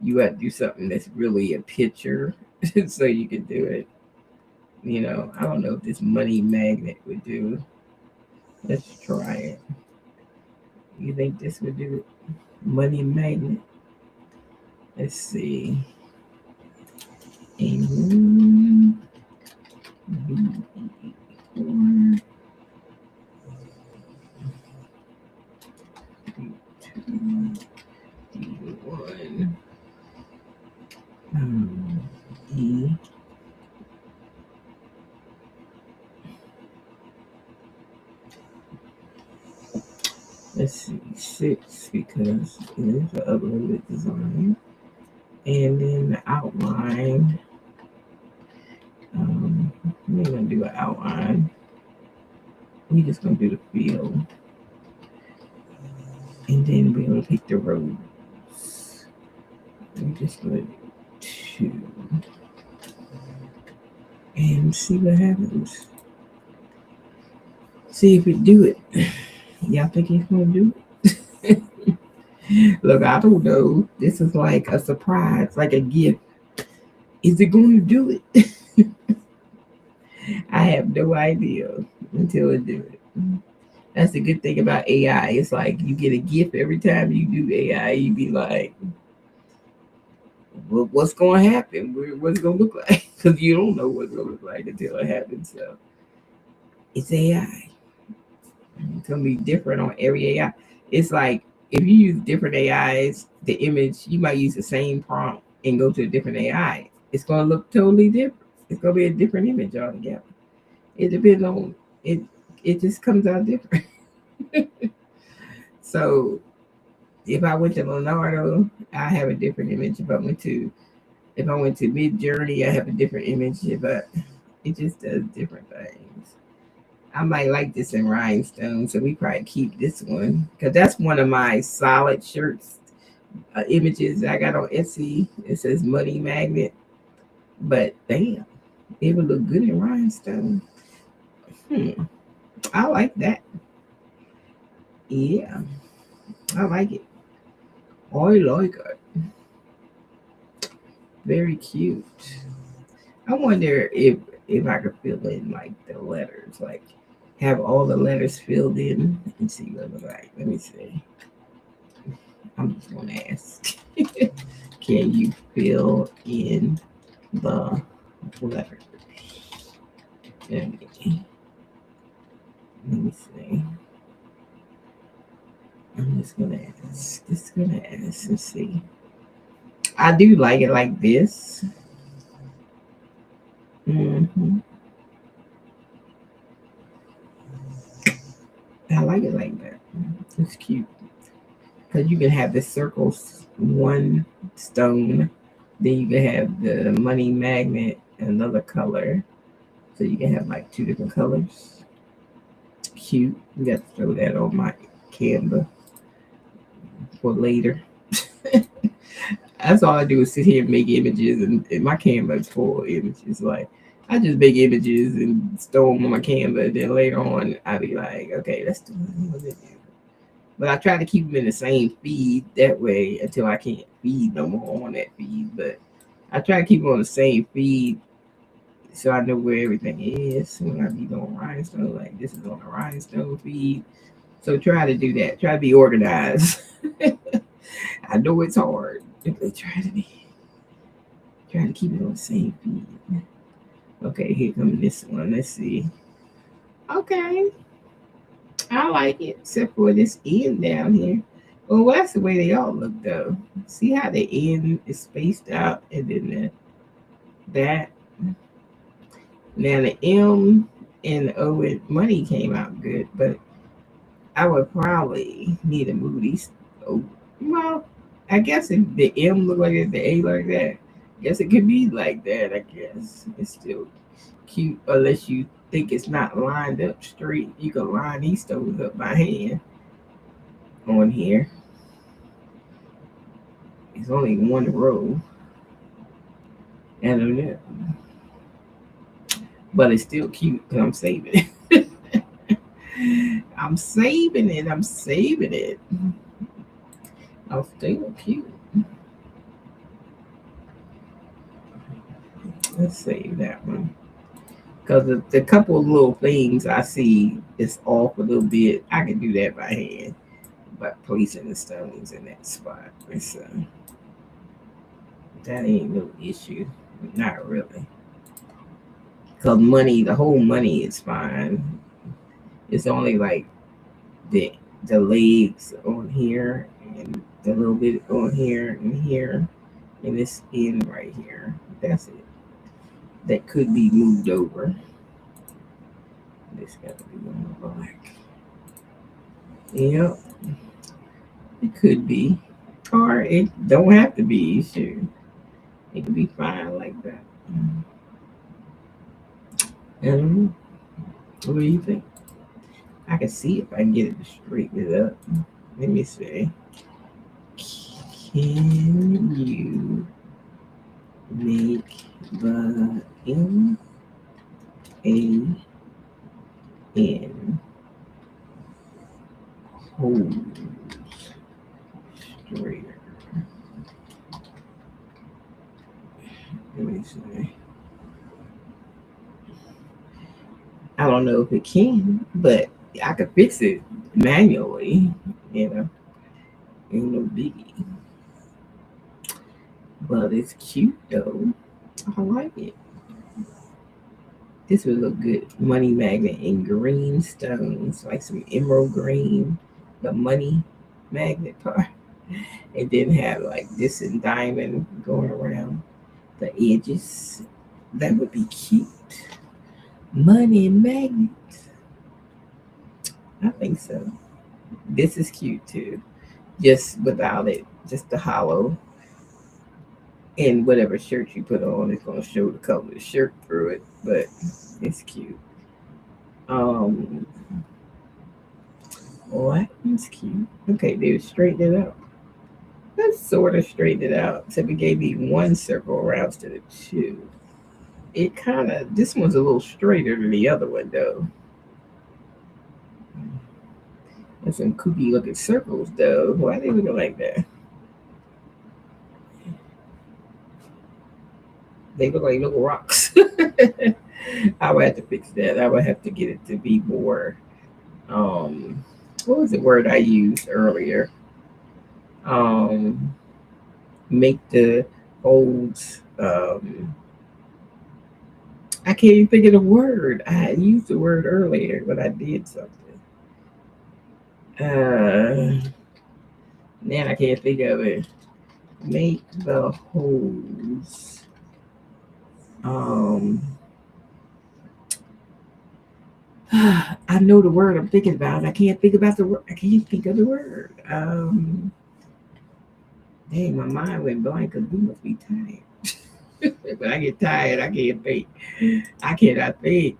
You have to do something that's really a picture so you can do it. You know, I don't know if this money magnet would do. Let's try it. You think this would do it? Money magnet. Let's see. A1, B4, B2, D1, E. Let's see, 6 because it is an uploaded design. And then the outline. We're gonna do an outline. We're just gonna do the field. And then we're gonna pick the rows. We're just gonna do 2. And see what happens. See if it do it. Y'all think it's gonna do it? Look, I don't know. This is like a surprise, like a gift. Is it going to do it? I have no idea until it do it. That's the good thing about AI. It's like you get a gift every time you do AI. You be like, well, what's going to happen? What's it going to look like? Because you don't know what's going to look like until it happens. So it's AI. It's going to be different on every AI. It's like if you use different AIs, the image, you might use the same prompt and go to a different AI. It's going to look totally different. It's going to be a different image altogether. It depends on it. It just comes out different. So if I went to Leonardo, I have a different image. If I went to Midjourney, I have a different image. But it just does different things. I might like this in rhinestone, so we probably keep this one because that's one of my solid shirts images I got on Etsy. It says Money Magnet, but damn, it would look good in rhinestone. I like that. Yeah, I like it. I like it. Very cute. I wonder if I could fill in like the letters, like have all the letters filled in and see what it looks like. Let me see. I'm just gonna ask. Can you fill in the letters? Let me see. I'm just gonna ask. Just gonna ask and see. I do like it like this. I like it like that. It's cute because you can have the circles, one stone, then you can have the money magnet, another color, so you can have like 2 different colors. Cute. You got to throw that on my Canva for later. That's all I do is sit here and make images, and my Canva is full of images. Like I just make images and store them on my Canva. Then later on, I be like, okay, let's do it. But I try to keep them in the same feed that way until I can't feed no more on that feed. But I try to keep them on the same feed so I know where everything is when I be doing rhinestone. Like this is on the rhinestone feed. So try to do that. Try to be organized. I know it's hard, but try to keep it on the same feed. Okay, here comes this one. Let's see. Okay, I like it, except for this end down here. Well, that's the way they all look, though. See how the end is spaced out, and then that. Now the M and the O and money came out good, but I would probably need to move these. Oh, well, I guess if the M look like that, the A like that, I guess it could be like that. I guess it's still cute, unless you think it's not lined up straight. You can line these stones up by hand on here. It's only one row. I don't know, but it's still cute because I'm saving it. I'm saving it. I'm saving it. I'm still cute. Let's save that one Because the couple of little things I see is off a little bit. I can do that by hand, by placing the stones in that spot. So that ain't no issue. Not really. Because money, the whole money is fine. It's only like the the legs on here and the little bit on here and this end right here. That's it. That could be moved over. This got to be on the black. Yep, it could be. Or it don't have to be. Sure. It could be fine like that. I don't know. What do you think? I can see if I can get it to straighten it up. Let me see. Can you make the MAN holes straighter? Let me see. I don't know if it can, but I could fix it manually. You know, ain't no biggie. But it's cute though. I like it. This would look good. Money magnet in green stones, like some emerald green, the money magnet part. It didn't have like this in diamond going around the edges. That would be cute. Money magnet. I think so. This is cute too. Just without it, just the hollow. And whatever shirt you put on, it's gonna show the color of the shirt through it. But it's cute. Um, what? It's cute. Okay, they straighten it out. Let's sort of straighten it out. Except it gave me one circle around instead of two. It kind of, this one's a little straighter than the other one though. There's some kooky looking circles though. Why are they looking like that? They look like little rocks. I would have to fix that. I would have to get it to be more. What was the word I used earlier? Um, make the holes. I can't even think of the word. I used the word earlier, but I did something. Man, I can't think of it. Make the holes. I know the word I'm thinking about. I can't think about the word. I can't think of the word. Dang, my mind went blank because we must be tired. When I get tired, I can't think. I cannot think.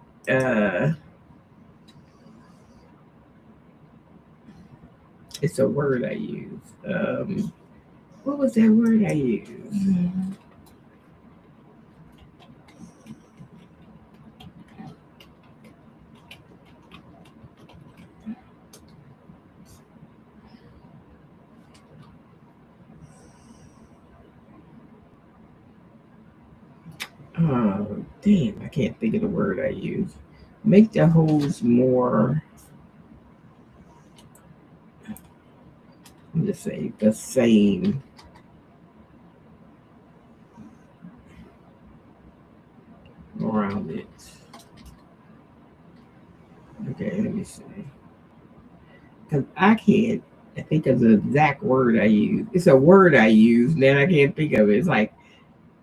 It's a word I use. What was that word I used? Oh, damn, I can't think of the word I use. Make the holes more, I'm just saying, the same. Around it. Okay, let me see. Because I can't think of the exact word I use. It's a word I use, then I can't think of it. It's like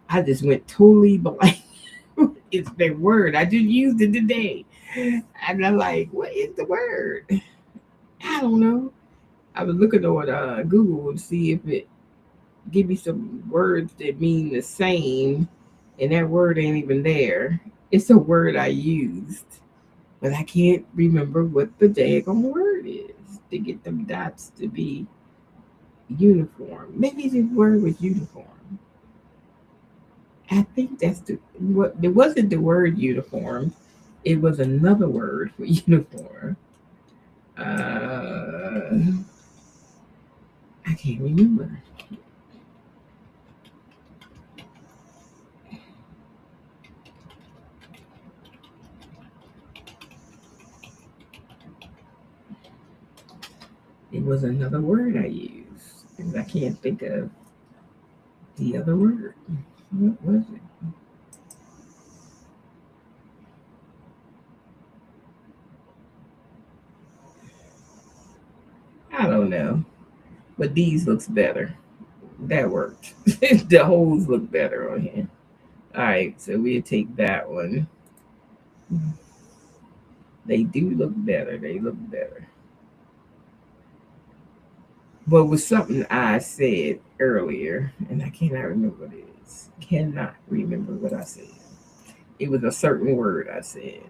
I just went totally blank. It's the word. I just used it today. And I'm like, what is the word? I don't know. I was looking on Google to see if it give me some words that mean the same, and that word ain't even there. It's a word I used, but I can't remember what the daggone word is to get them dots to be uniform. Maybe the word was uniform. I think that's the what. It wasn't the word uniform. It was another word for uniform. I can't remember. It was another word I used, and I can't think of the other word. What was it? I don't know. But these looks better. That worked. The holes look better on here. All right, so we'll take that one. They do look better. They look better. But with something I said earlier, and I cannot remember what it is. Cannot remember what I said. It was a certain word I said,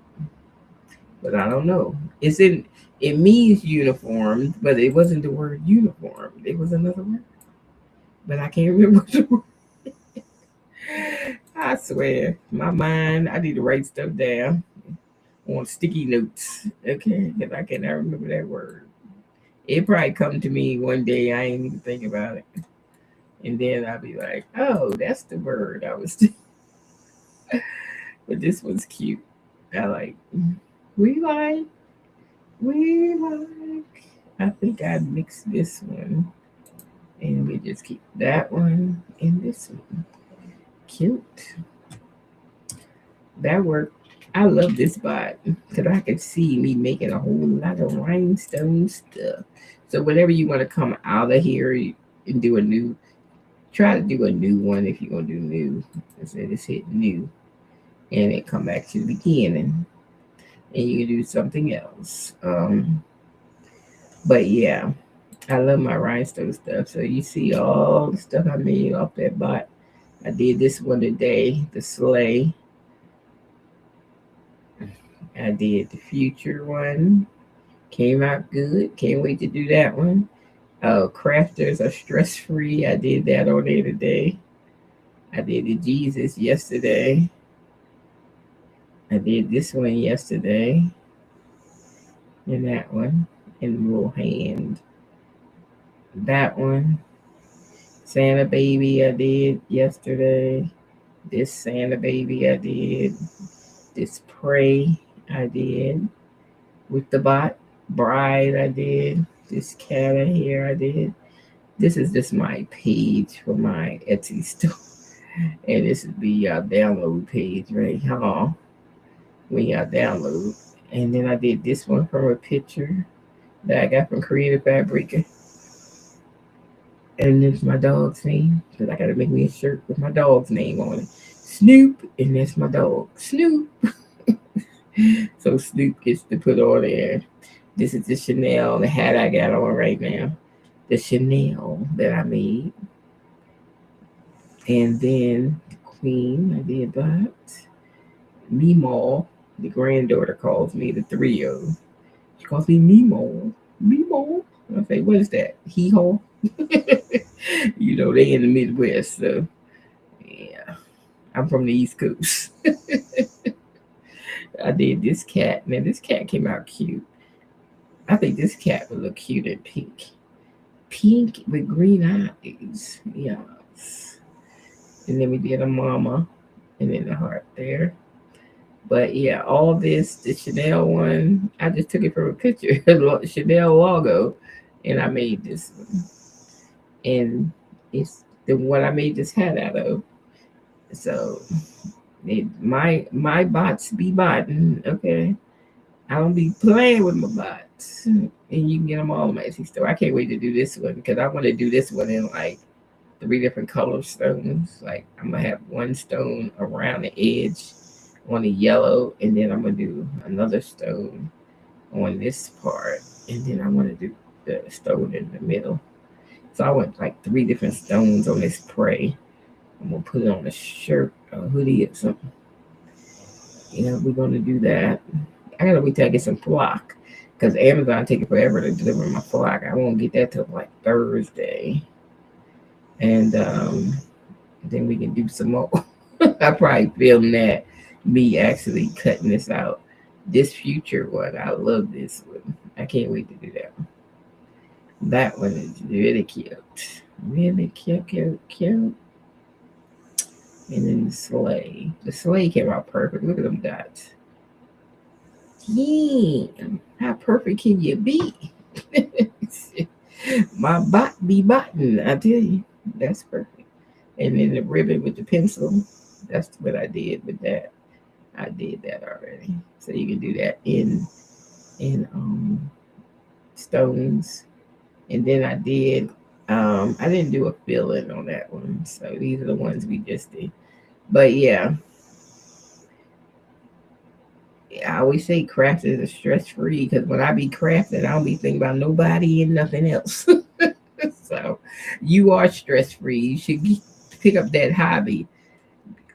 but I don't know. It's in. It means uniform, but it wasn't the word uniform. It was another word, but I can't remember the word. I swear, my mind. I need to write stuff down on sticky notes. Okay, because I cannot remember that word. It probably come to me one day. I ain't even think about it, and then I'll be like, "Oh, that's the word I was." But this one's cute. I like. We like. We like. I think I mixed this one, and we just keep that one and this one. Cute. That worked. I love this bot because I could see me making a whole lot of rhinestone stuff. So whenever you want to come out of here and do a new, try to do a new one if you're gonna do new. Instead, just hit new, and it come back to the beginning, and you can do something else. But yeah, I love my rhinestone stuff. So you see all the stuff I made off that bot. I did this one today, the sleigh. I did the future one. Came out good. Can't wait to do that one. Crafters are stress free. I did that on there today. I did the Jesus yesterday. I did this one yesterday. And that one. And the little hand. That one. Santa baby I did yesterday. This Santa baby I did. This pray I did. With the bot. Bride I did. This cat here I did. This is just my page for my Etsy store. And this is the download page right here. When y'all download. And then I did this one from a picture that I got from Creative Fabrica. And it's my dog's name. Because I got to make me a shirt with my dog's name on it. Snoop. And that's my dog. Snoop. So Snoop gets to put on there. This is the Chanel, the hat I got on right now. The Chanel that I made. And then the Queen, I did that. Meemaw, the granddaughter calls me the 3-0. She calls me Meemaw. Meemaw. I say, what is that? Hee haw? You know, they in the Midwest, so yeah. I'm from the East Coast. I did this cat. Man, this cat came out cute. I think this cat would look cute in pink. Pink with green eyes. Yes. And then we did a mama. And then the heart there. But yeah, all this, the Chanel one, I just took it from a picture, Chanel logo, and I made this one. And it's the one I made this hat out of. So my bots be botting, okay? I don't be playing with my bots. And you can get them all in my Etsy store. I can't wait to do this one because I want to do this one in like 3 different color stones. Like I'm gonna have one stone around the edge on the yellow, and then I'm gonna do another stone on this part, and then I want to do the stone in the middle. So I want like 3 different stones on this prey. I'm gonna put it on a shirt, a hoodie, or something. Yeah, we're gonna do that. I gotta wait till I get some flock because Amazon taking forever to deliver my flock. I won't get that till like Thursday, and then we can do some more. I probably film that me actually cutting this out. This future one, I love this one. I can't wait to do that one. That one is really cute. Really cute, cute, cute. And then the sleigh. The sleigh came out perfect. Look at them dots. Yeah. How perfect can you be? My bot be botting, I tell you. That's perfect. And then the ribbon with the pencil, that's what I did with that. I did that already. So you can do that in stones. And then I didn't do a filling on that one. So these are the ones we just did. But yeah, I always say craft is stress free because when I be crafting, I don't be thinking about nobody and nothing else. So you are stress free. You should pick up that hobby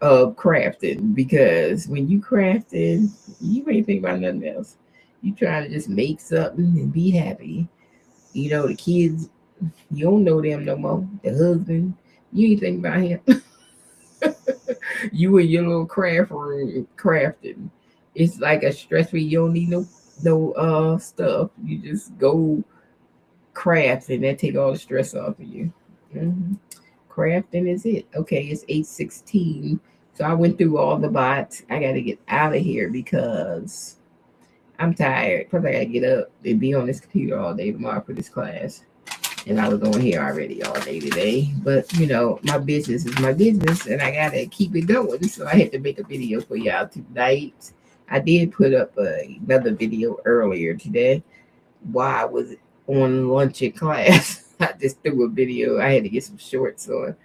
of crafting because when you crafting, you ain't think about nothing else. You trying to just make something and be happy. You know, the kids, you don't know them no more. The husband, you ain't think about him. You in your little craft room crafting. It's like a stress free. You don't need no stuff. You just go craft and that take all the stress off of you. hmm Crafting is it. Okay, it's 8:16. So I went through all the bots. I got to get out of here because I'm tired. Plus, I got to get up and be on this computer all day tomorrow for this class. And I was on here already all day today. But, you know, my business is my business and I got to keep it going. So I had to make a video for y'all tonight. I did put up another video earlier today while I was on lunch in class. I just threw a video. I had to get some shorts on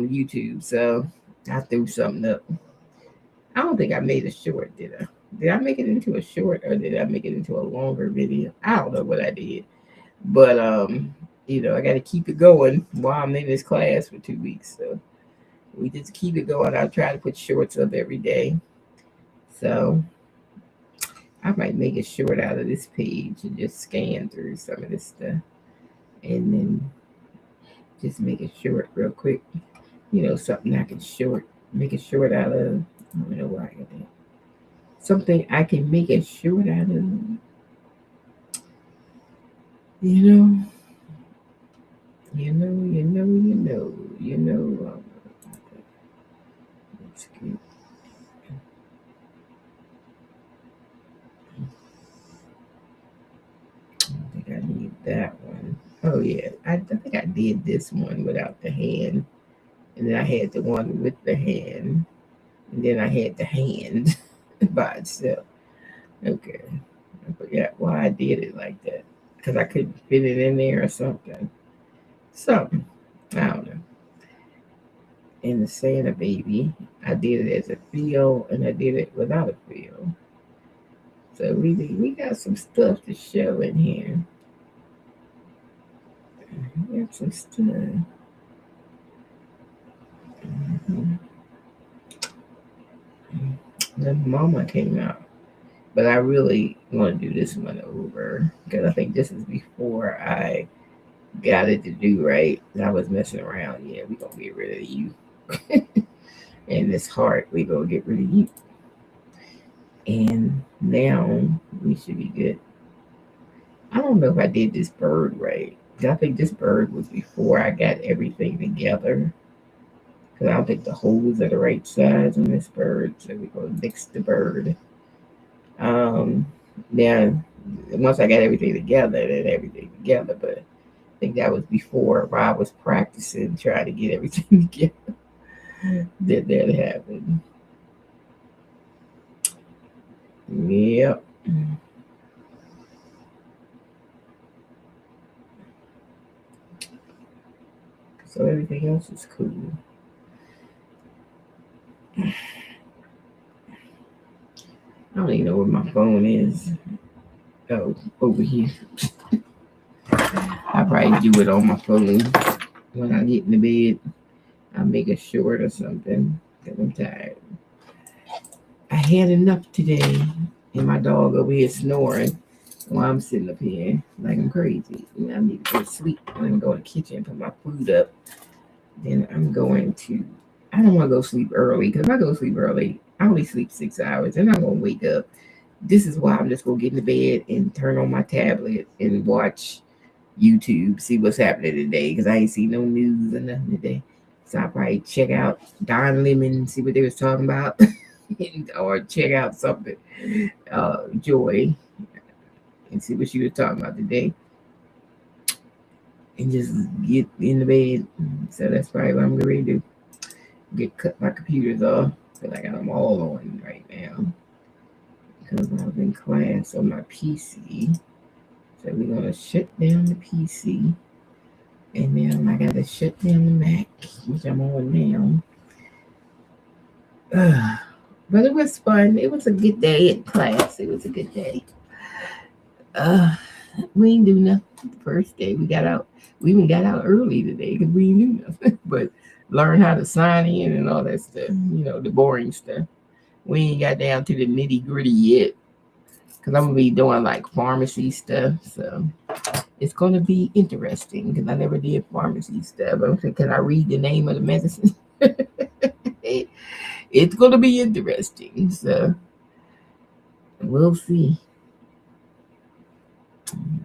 YouTube. So I threw something up. I don't think I made a short, did I? Did I make it into a short or did I make it into a longer video? I don't know what I did. But I gotta keep it going while I'm in this class for 2 weeks. So we just keep it going. I try to put shorts up every day. So I might make a short out of this page and just scan through some of this stuff and then just make it short real quick. You know, something I can make a short out of. I don't know why I got that. Something I can make a short out of. You know, you know. Let's get, I think I need that one. Oh yeah, I think I did this one without the hand, and then I had the one with the hand, and then I had the hand by itself. Okay, I forgot why I did it like that because I couldn't fit it in there or something. Something I don't know. In the Santa baby, I did it as a feel, and I did it without a feel. So we got some stuff to show in here. We got some stuff. Mhm. The mama came out, but I really want to do this one over because I think this is before I got it to do right. I was messing around. Yeah, we gonna get rid of you, and this heart we gonna get rid of you, and now we should be good. I don't know if I did this bird right. I think this bird was before I got everything together. Because I don't think the holes are the right size on this bird. So we're going to mix the bird. Um, now, once I got everything together, then everything together. But I think that was before Rob was practicing, trying to get everything together. That happened. Yep. So everything else is cool. I don't even know where my phone is. Oh, over here. I probably do it on my phone when I get in the bed. I make a short or something because I'm tired. I had enough today, and my dog over here snoring while I'm sitting up here like I'm crazy. I need to go to sleep. I'm gonna go in the kitchen and put my food up. Then I'm going to. I don't want to go sleep early because if I go sleep early, I only sleep 6 hours, and I'm gonna wake up. This is why I'm just gonna get in the bed and turn on my tablet and watch YouTube, see what's happening today because I ain't seen no news or nothing today. So I'll probably check out Don Lemon, see what they was talking about, or check out something, Joy, and see what she was talking about today. and just get in the bed. So that's probably what I'm going to do. Cut my computers off. But I got them all on right now because I was in class on my PC. So we're going to shut down the PC. And then I got to shut down the Mac, which I'm on now. But it was fun. It was a good day in class. It was a good day. We didn't do nothing the first day. We got out. We even got out early today because we didn't do nothing. But learn how to sign in and all that stuff. The boring stuff. We ain't got down to the nitty gritty yet. Because I'm going to be doing like pharmacy stuff. So it's going to be interesting because I never did pharmacy stuff. I'm saying, can I read the name of the medicine? It's going to be interesting. So we'll see.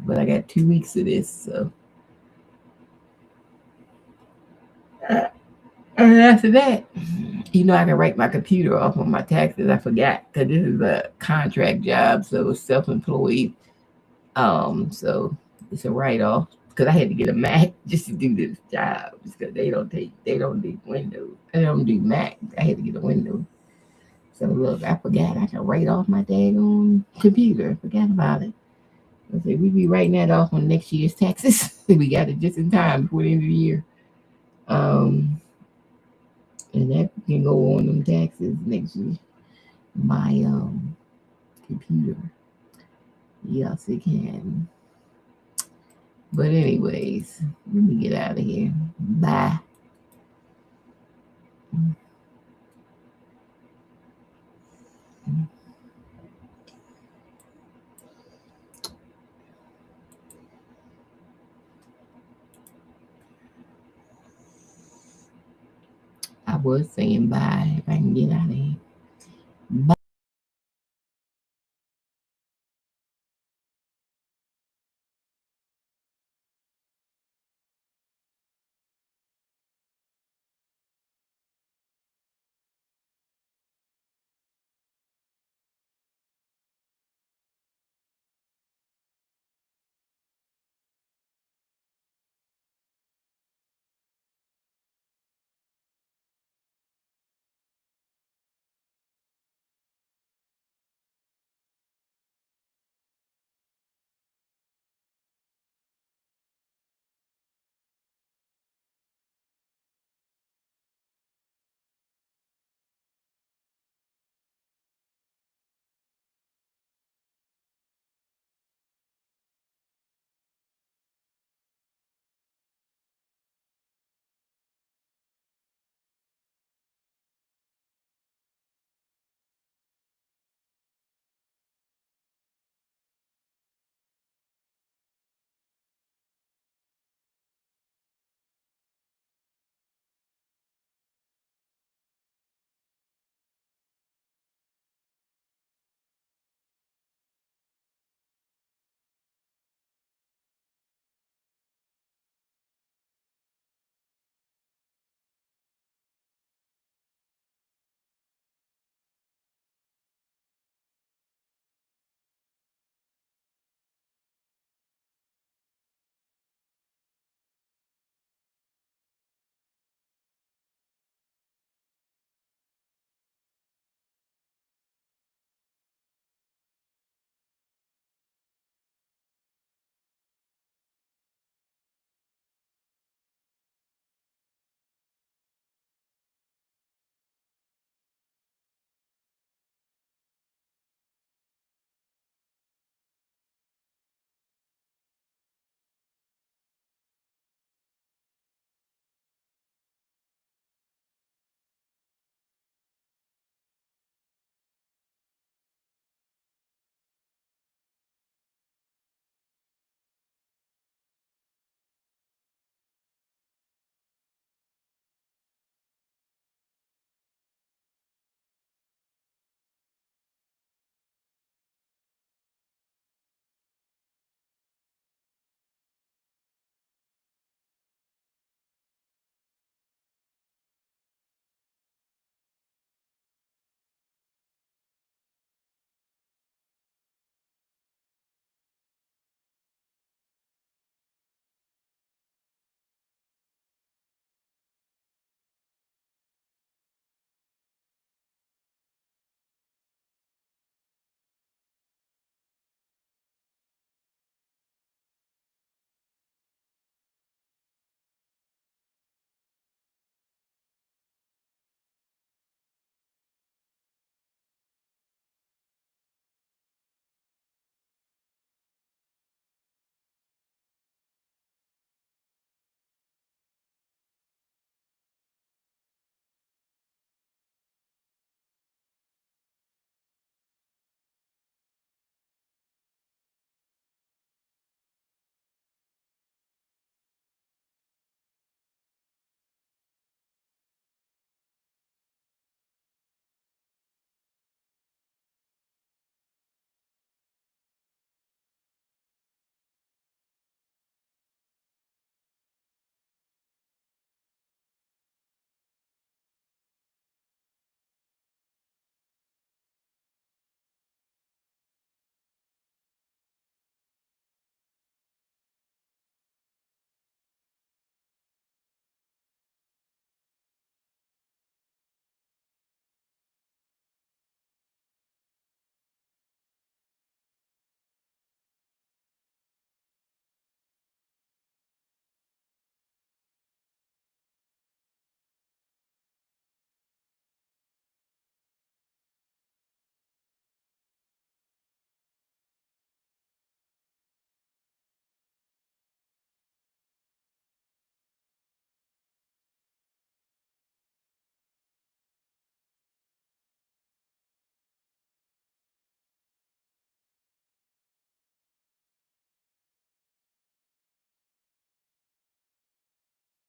But I got 2 weeks of this. So and after that, I can write my computer off on my taxes. I forgot because this is a contract job. So it's self-employed. So it's a write-off because I had to get a Mac just to do this job because they don't do Windows. They don't do Mac. I had to get a Windows. So look, I forgot I can write off my daggone computer. Forgot about it. I said we be writing that off on next year's taxes. We got it just in time before the end of the year. And that can go on them taxes next year. My computer. Yes, it can. But anyways, let me get out of here. Bye. I was saying bye if I can get out of here. Bye.